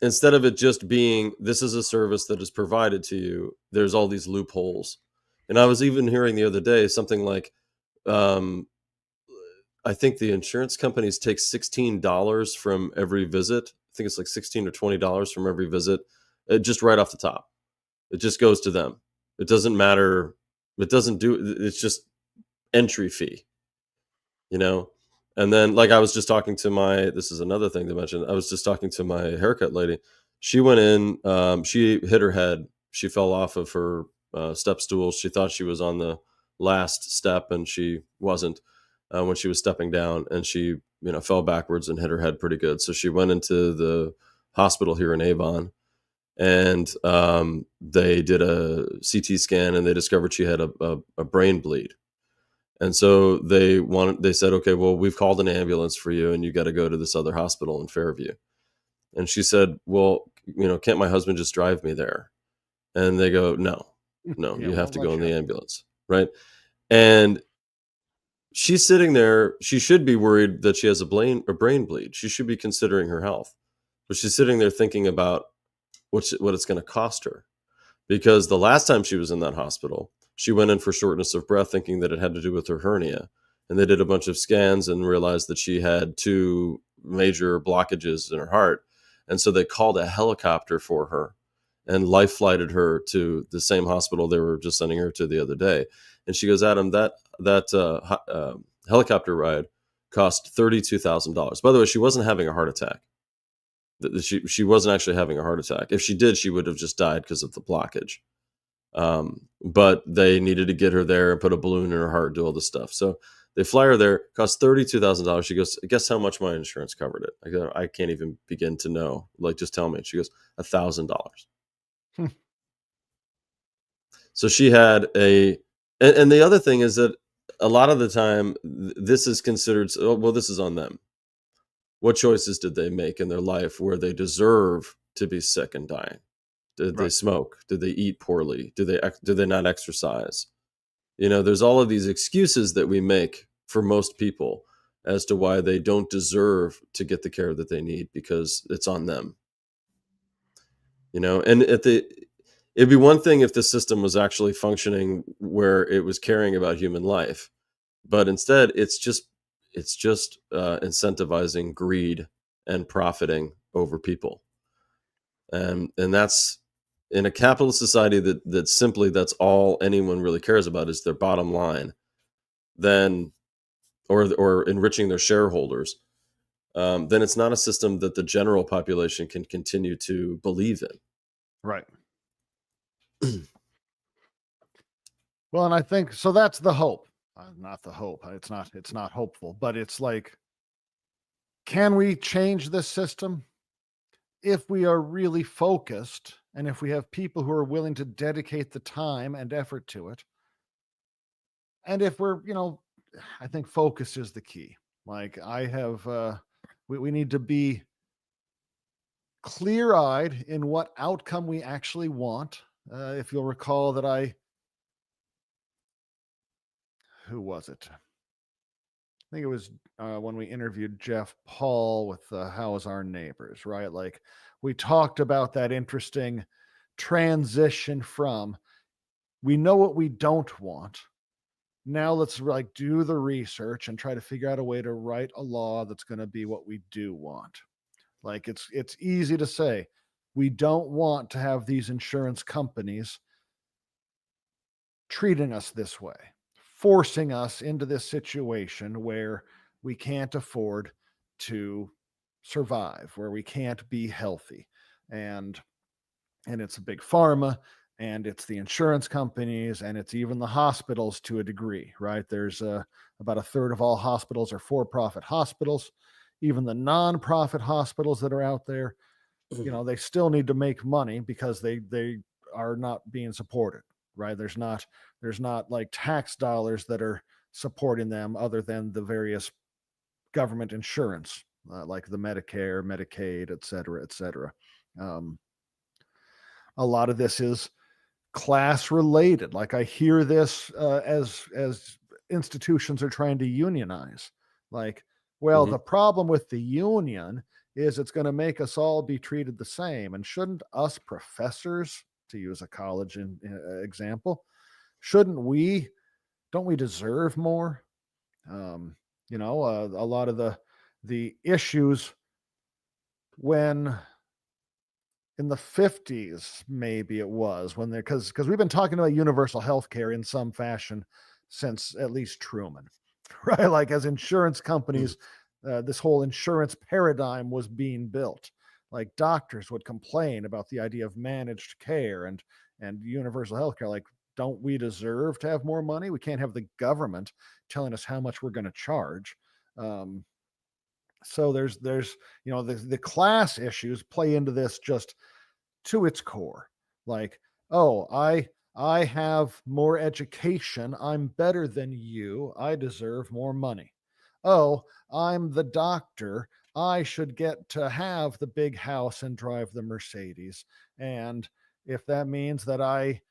instead of it just being this is a service that is provided to you, there's all these loopholes. And I was even hearing the other day something like, um, I think the insurance companies take $16 from every visit. I think it's like $16 or $20 from every visit, just right off the top. It just goes to them. It doesn't matter. It doesn't do. It's just entry fee. you know and then, like, I was just talking to my this is another thing to mention. I was just talking to my haircut lady. She went in, she hit her head. She fell off of her step stool. She thought she was on the last step, and she wasn't, when she was stepping down, and she fell backwards and hit her head pretty good. So she went into the hospital here in Avon, and they did a CT scan, and they discovered she had a brain bleed. And so they said, okay, well, we've called an ambulance for you, and you got to go to this other hospital in Fairview. And she said, well, can't my husband just drive me there? And they go, no,
Yeah,
you have
won't
to go
let
in
you.
the ambulance. Right. And she's sitting there. She should be worried that she has a brain bleed. She should be considering her health, but she's sitting there thinking about what it's going to cost her. Because the last time she was in that hospital, she went in for shortness of breath, thinking that it had to do with her hernia. And they did a bunch of scans and realized that she had two major blockages in her heart. And so they called a helicopter for her and life flighted her to the same hospital they were just sending her to the other day. And she goes, Adam, that helicopter ride cost $32,000. By the way, she wasn't having a heart attack. She wasn't actually having a heart attack. If she did, she would have just died because of the blockage. But they needed to get her there and put a balloon in her heart, do all this stuff. So They fly her there, cost $32,000. She goes, guess how much my insurance covered it? I go, I can't even begin to know. Like, just tell me. She goes, $1,000.
Hmm.
So she had and the other thing is that a lot of the time, this is considered, well, this is on them. What choices did they make in their life where they deserve to be sick and dying? Did they
Right.
smoke? Did they eat poorly? Did they not exercise? There's all of these excuses that we make for most people as to why they don't deserve to get the care that they need because it's on them. And it'd be one thing if the system was actually functioning where it was caring about human life, but instead it's just incentivizing greed and profiting over people. And that's in a capitalist society that simply that's all anyone really cares about is their bottom line, then or enriching their shareholders, then it's not a system that the general population can continue to believe in.
Right. Well, and I think so. That's the hope. Not the hope. It's not. It's not hopeful, but it's like, can we change this system if we are really focused, and if we have people who are willing to dedicate the time and effort to it, and if we're, I think focus is the key. Like I have, we need to be clear-eyed in what outcome we actually want. If you'll recall that who was it? I think it was when we interviewed Jeff Paul with How Is Our Neighbors, right? Like we talked about that interesting transition from we know what we don't want. Now let's like do the research and try to figure out a way to write a law that's going to be what we do want. Like it's easy to say we don't want to have these insurance companies treating us this way, forcing us into this situation where we can't afford to survive, where we can't be healthy. And it's a big pharma, and it's the insurance companies, and it's even the hospitals to a degree, right? There's about a third of all hospitals are for-profit hospitals. Even the non-profit hospitals that are out there, they still need to make money because they are not being supported, right? There's not like tax dollars that are supporting them other than the various government insurance, like the Medicare, Medicaid, et cetera, et cetera. Um, a lot of this is class related. Like I hear this as institutions are trying to unionize. Like, well,
Mhm.
the problem with the union is it's going to make us all be treated the same. And shouldn't us professors, to use a college example, shouldn't we? Don't we deserve more? A lot of the issues when in the 50s, maybe it was when they're because we've been talking about universal health care in some fashion since at least Truman, right? Like as insurance companies, this whole insurance paradigm was being built. Like doctors would complain about the idea of managed care and universal health care. Like, don't we deserve to have more money? We can't have the government telling us how much we're going to charge. Um, so there's the class issues play into this just to its core. Like, oh, I have more education, I'm better than you, I deserve more money. Oh, I'm the doctor, I should get to have the big house and drive the Mercedes. And if that means that I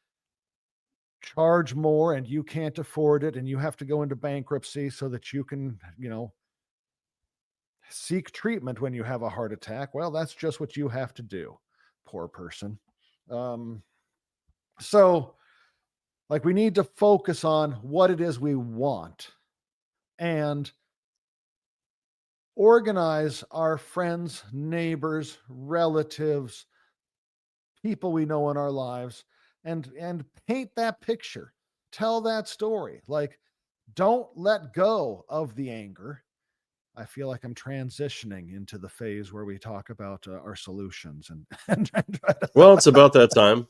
charge more and you can't afford it and you have to go into bankruptcy so that you can, seek treatment when you have a heart attack, well, that's just what you have to do, poor person. Um, so, like, we need to focus on what it is we want and organize our friends, neighbors, relatives, people we know in our lives, and paint that picture. Tell that story. Like, don't let go of the anger. I feel like I'm transitioning into the phase where we talk about our solutions and
Well, it's about that time.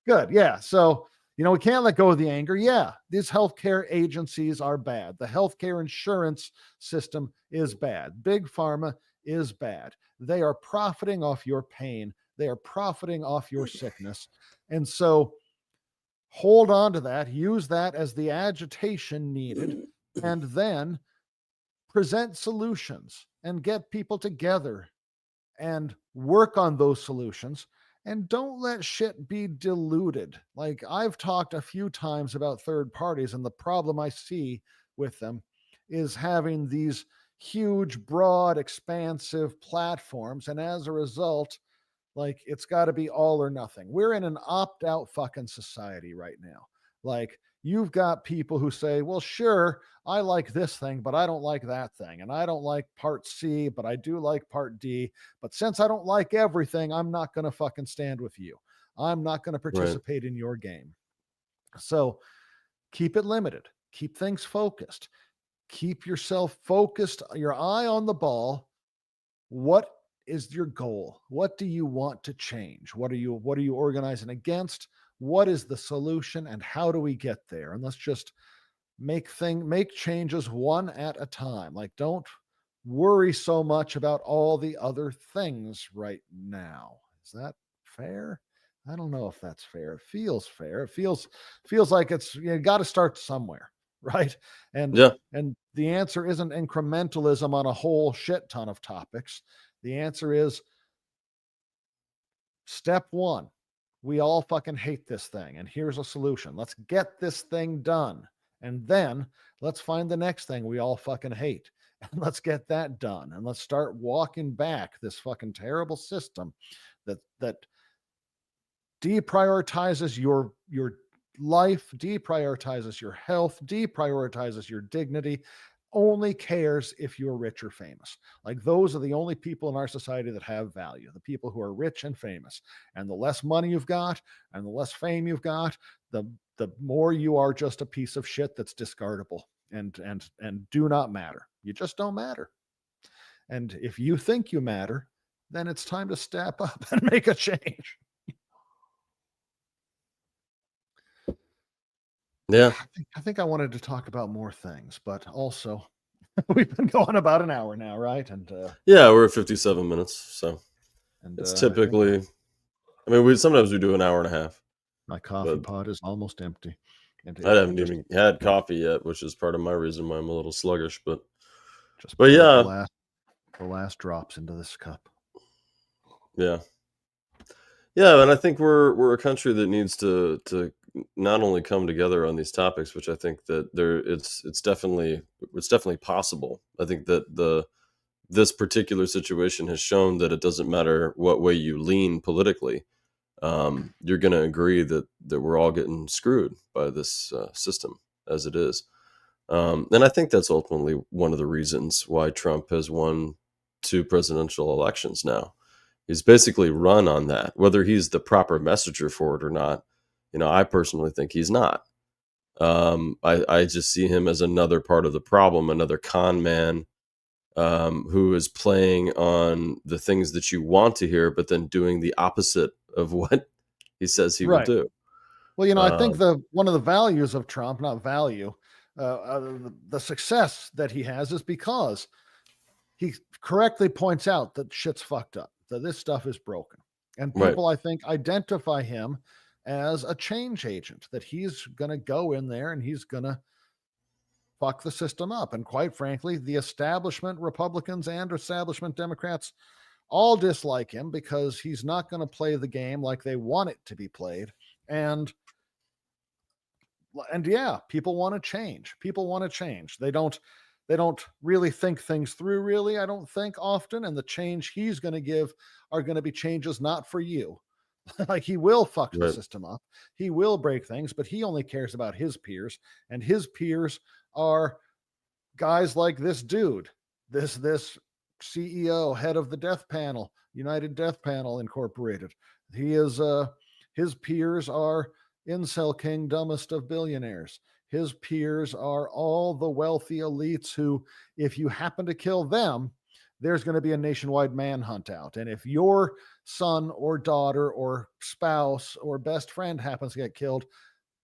good. Yeah. So, We can't let go of the anger. Yeah, these healthcare agencies are bad. The healthcare insurance system is bad. Big pharma is bad. They are profiting off your pain. They are profiting off your sickness. And so hold on to that, use that as the agitation needed, and then present solutions and get people together and work on those solutions, and don't let shit be diluted. Like, I've talked a few times about third parties, and the problem I see with them is having these huge, broad, expansive platforms. And as a result, like, it's got to be all or nothing. We're in an opt out fucking society right now. Like, you've got people who say, well, sure, I like this thing, but I don't like that thing. And I don't like part C, but I do like part D. But since I don't like everything, I'm not going to fucking stand with you. I'm not going to
Right.
participate in your game. So keep it limited, keep things focused, keep yourself focused, your eye on the ball. What is your goal? What do you want to change? What are you organizing against? What is the solution, and how do we get there? And let's just make changes one at a time. Like, don't worry so much about all the other things right now. Is that fair? I don't know if that's fair. It feels fair. It feels like it's, got to start somewhere, right? and
Yeah.
and the answer isn't incrementalism on a whole shit ton of topics. The answer is step one: we all fucking hate this thing, and here's a solution. Let's get this thing done. And then let's find the next thing we all fucking hate. And let's get that done. And let's start walking back this fucking terrible system that deprioritizes your life, deprioritizes your health, deprioritizes your dignity, only cares if you're rich or famous. Like, those are the only people in our society that have value, the people who are rich and famous. And the less money you've got and the less fame you've got, the more you are just a piece of shit that's discardable and do not matter. You just don't matter. And if you think you matter, then it's time to step up and make a change.
Yeah.
I think I wanted to talk about more things, but also we've been going about an hour now, right?
Yeah. We're at 57 minutes. So
And
it's
I think
typically, I mean, sometimes we do an hour and a half,
my coffee
but
pot is almost empty, and
I
it
haven't
just
even had coffee yet, which is part of my reason why I'm a little sluggish.
just
But
poured the
yeah,
last drops into this cup.
yeah. Yeah, and I think we're a country that needs to not only come together on these topics, which I think that it's definitely possible. I think that this particular situation has shown that it doesn't matter what way you lean politically. You're going to agree that we're all getting screwed by this system as it is. And I think that's ultimately one of the reasons why Trump has won two presidential elections now. He's basically run on that. Whether he's the proper messenger for it or not, I personally think he's not. I just see him as another part of the problem, another con man who is playing on the things that you want to hear, but then doing the opposite of what he says he will
Right.
do.
Well, I think
Um,
the one of the values of Trump, not value, the success that he has is because he correctly points out that shit's fucked up, that this stuff is broken. And
right,
people, I think, identify him as a change agent, that he's going to go in there and he's going to fuck the system up. And quite frankly, the establishment Republicans and establishment Democrats all dislike him because he's not going to play the game like they want it to be played. And yeah, people want to change. People want to change. They don't really think things through, really, I don't think, often. And the change he's going to give are going to be changes not for you. Like, he will fuck the
right,
system up. He will break things, but he only cares about his peers. And his peers are guys like this dude, this CEO, head of the Death Panel, United Death Panel Incorporated. He is his peers are Incel King, dumbest of billionaires. His peers are all the wealthy elites who, if you happen to kill them, there's going to be a nationwide manhunt out. And if your son or daughter or spouse or best friend happens to get killed,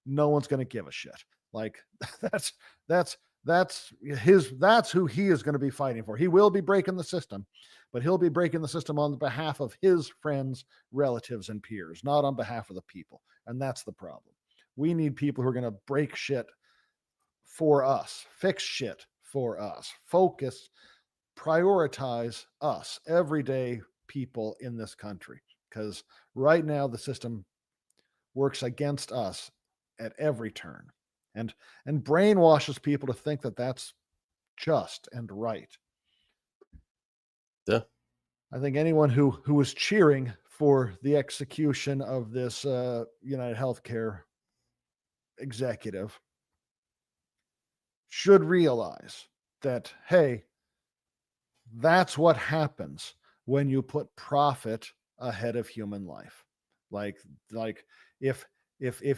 no one's going to give a shit. Like that's that's that's who he is going to be fighting for. He will be breaking the system, but he'll be breaking the system on behalf of his friends, relatives, and peers, not on behalf of the people. And that's the problem. We need people who are going to break shit for us, fix shit for us, focus, prioritize us, everyday people in this country. Because right now the system works against us at every turn, and brainwashes people to think that that's just and right.
Yeah.
I think anyone who was cheering for the execution of this United Healthcare executive should realize that, hey, that's what happens when you put profit ahead of human life. Like like if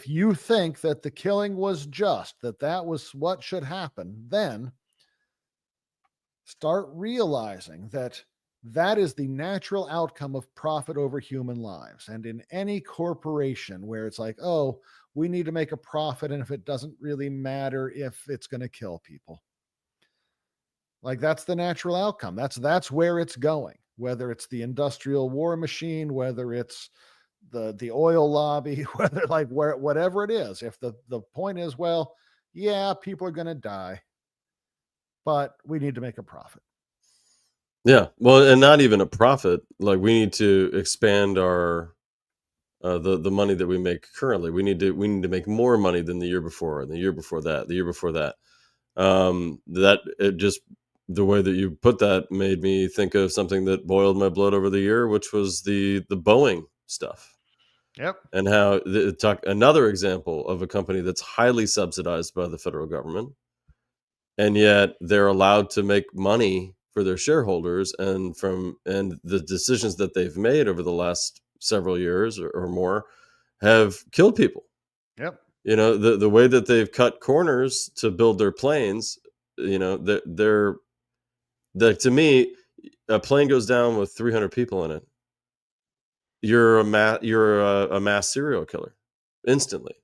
you think that the killing was just, that that was what should happen, then start realizing that that is the natural outcome of profit over human lives. And in any corporation where it's like, oh, we need to make a profit, and if it doesn't really matter if it's going to kill people, like that's the natural outcome. That's where it's going. Whether it's the industrial war machine, whether it's the oil lobby, whether like where whatever it is, if the point is, well, yeah, people are going to die, but we need to make a profit.
Yeah. Well, and not even a profit. Like we need to expand our the money that we make currently. We need to make more money than the year before, and the year before that, the year before that. That it just the way that you put that made me think of something that boiled my blood over the year, which was the Boeing stuff,
Yep.
and how talk another example of a company that's highly subsidized by the federal government, and yet they're allowed to make money for their shareholders, and the decisions that they've made over the last several years or more have killed people.
Yep.
The way that they've cut corners to build their planes, they're that to me, a plane goes down with 300 people in it. You're a mass serial killer instantly.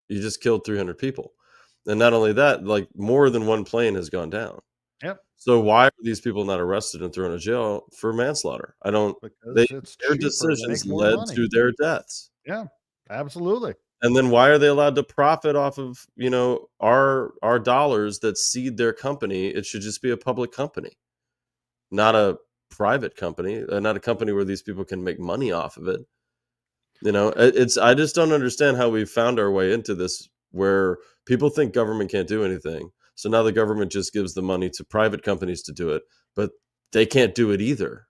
You just killed 300 people. And not only that, like more than one plane has gone down.
Yep.
So why are these people not arrested and thrown in jail for manslaughter? I don't they
Because it's
Their
cheaper. They
decisions
make more
led
money.
to their deaths.
Yeah, absolutely.
And then why are they allowed to profit off of, our dollars that seed their company? It should just be a public company, not a private company, not a company where these people can make money off of it. It's I just don't understand how we found our way into this where people think government can't do anything. So now the government just gives the money to private companies to do it, but they can't do it either.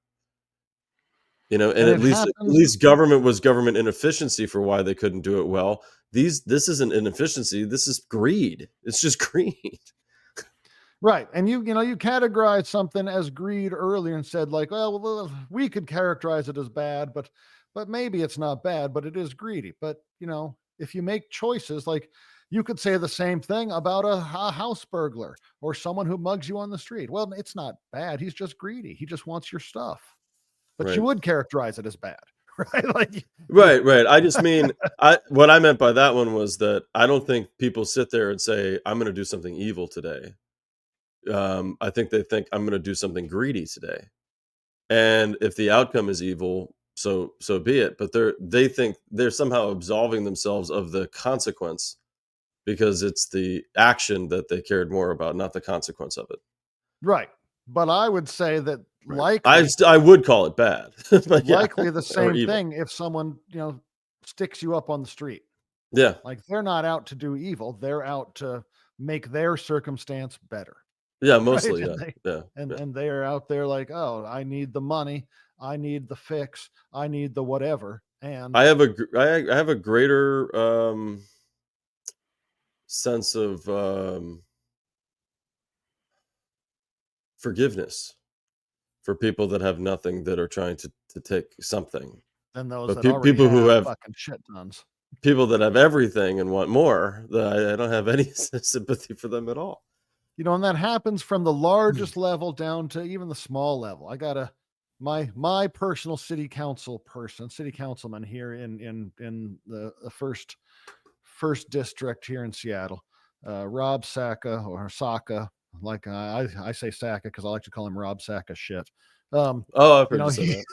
And
And
at
it
least at
happens.
least government was government inefficiency for why they couldn't do it well. This isn't inefficiency, this is greed. It's just greed.
Right. And you categorized something as greed earlier and said like, well, we could characterize it as bad, but maybe it's not bad, but it is greedy. But if you make choices, like you could say the same thing about a house burglar or someone who mugs you on the street. Well, it's not bad. He's just greedy. He just wants your stuff. But you
Right.
would characterize it as bad, right? Like you
Right, right. I just mean, I what I meant by that one was that I don't think people sit there and say, "I'm gonna do something evil today." I think they think, "I'm gonna do something greedy today." And if the outcome is evil, so be it. But they think they're somehow absolving themselves of the consequence because it's the action that they cared more about, not the consequence of it.
right. But I would say that
Right. I would call it bad, but yeah,
likely the
or
same
evil.
thing if someone, sticks you up on the street.
Yeah,
Like they're not out to do evil, they're out to make their circumstance better,
yeah,
right?
mostly,
And
yeah,
they
yeah,
and
yeah.
and they are out there like, "Oh, I need the money, I need the fix, I need the whatever." And
I have a greater sense of forgiveness for people that have nothing that are trying to take something.
then those
But
that already
people who
have
have
fucking shit tons.
people that have everything and want more, I don't have any sympathy for them at all.
And that happens from the largest level down to even the small level. I got my personal city councilman here in the first first district here in Seattle, Rob Saka or Saka, like I say Saka because I like to call him Rob Saka shit.
Oh, I've
You
heard
know,
you say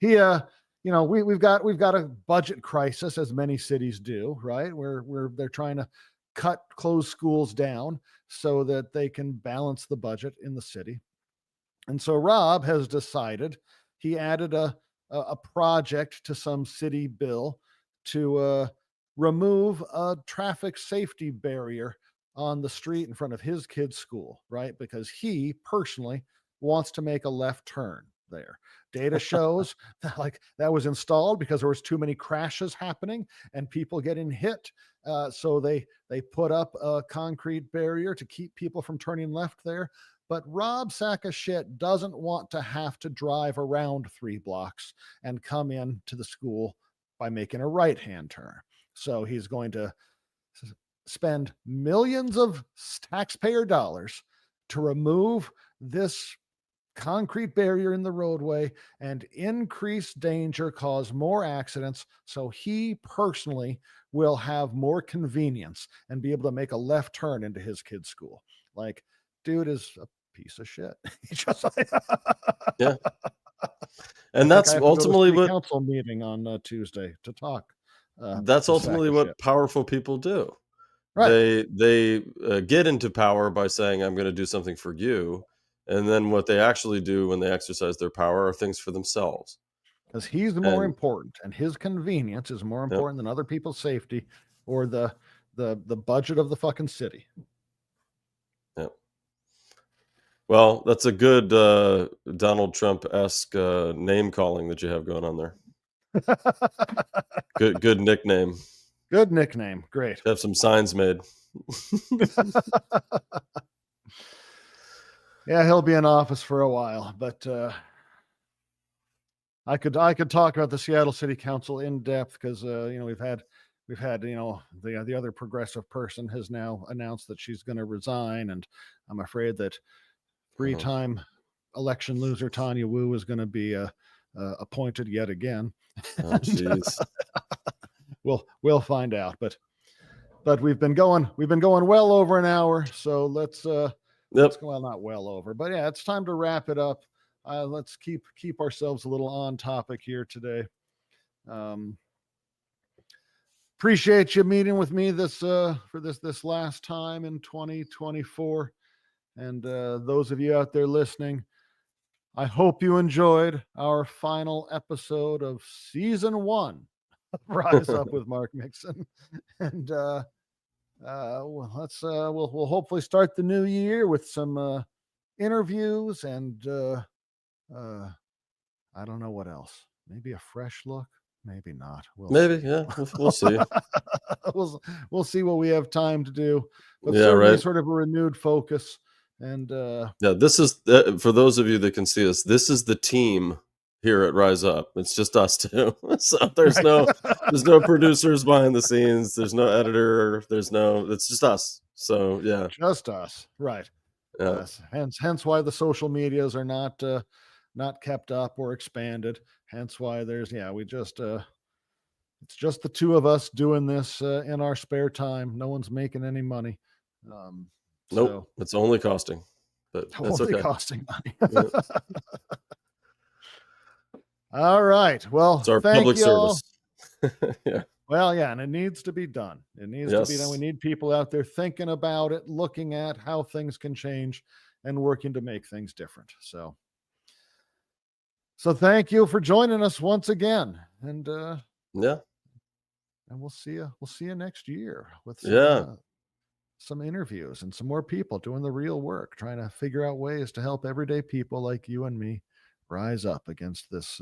he
that.
he we've got a budget crisis as many cities do, right? Where they're trying to close schools down so that they can balance the budget in the city. And so Rob has decided he added a project to some city bill to remove a traffic safety barrier on the street in front of his kid's school, right? Because he personally wants to make a left turn there. Data shows that like that was installed because there was too many crashes happening and people getting hit. So they put up a concrete barrier to keep people from turning left there. But Rob Sackashit doesn't want to have to drive around 3 blocks and come in to the school by making a right hand turn. So he's going to spend millions of taxpayer dollars to remove this concrete barrier in the roadway and increase danger, cause more accidents. So he personally will have more convenience and be able to make a left turn into his kid's school. Like, dude is a piece of shit. He just like,
Yeah.
I
And
think I
that's
have to go to a
ultimately
city
what
council meeting on Tuesday to talk
that's
to
ultimately
Sackashit.
what powerful people do.
Right.
They get into power by saying, "I'm going to do something for you," and then what they actually do when they exercise their power are things for themselves.
Because he's more
And
important and his convenience is more
yep,
important than other people's safety or the budget of the fucking city.
yep. Well, that's a good Donald Trump-esque name calling that you have going on there. Good nickname.
Good nickname. Great.
Have some signs made.
Yeah, he'll be in office for a while, but I could talk about the Seattle City Council in depth because we've had the other progressive person has now announced that she's going to resign, and I'm afraid that
Uh-huh.
three-time election loser Tanya Wu is going to be appointed yet again.
Oh,
And,
jeez.
we'll find out, but we've been going well over an hour, so let's
Yep.
go, well, not well over, but yeah, it's time to wrap it up. Let's keep ourselves a little on topic here today. Appreciate you meeting with me this for this last time in 2024, and those of you out there listening, I hope you enjoyed our final episode of season 1 of Rise Up with Marc Mixon. And well, let's we'll hopefully start the new year with some interviews and I don't know what else. Maybe a fresh look, maybe not. We'll
Maybe,
see.
yeah. We'll see.
We'll see what we have time to do, but
Yeah,
certainly
right.
sort of a renewed focus and
Yeah, this is for those of you that can see us, this is the team here at Rise Up. It's just us two. So
right.
there's no producers behind the scenes, there's no editor, it's just us. So yeah.
Just us, right?
Yeah.
Hence why the social medias are not kept up or expanded. Hence why there's we just it's just the two of us doing this in our spare time. No one's making any money. Um,
Nope,
so
it's only costing. But that's
only
okay.
costing money.
Yeah.
All right. Well,
It's our
thank
public
you all.
service. Yeah.
Well, yeah, and it needs to be done. It needs to be done. We
Yes.
need people out there thinking about it, looking at how things can change and working to make things different. So thank you for joining us once again. And
Yeah.
we'll see you next year with
Yeah.
some interviews and some more people doing the real work, trying to figure out ways to help everyday people like you and me rise up against this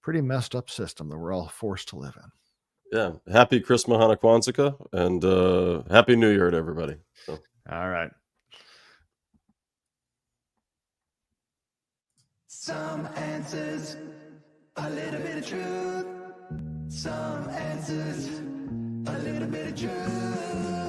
pretty messed up system that we're all forced to live in.
Yeah. Happy Christmas, Hana Kwanzaa, and Happy New Year to everybody. So.
All right.
Some answers, a little bit of truth. Some answers, a little bit of truth.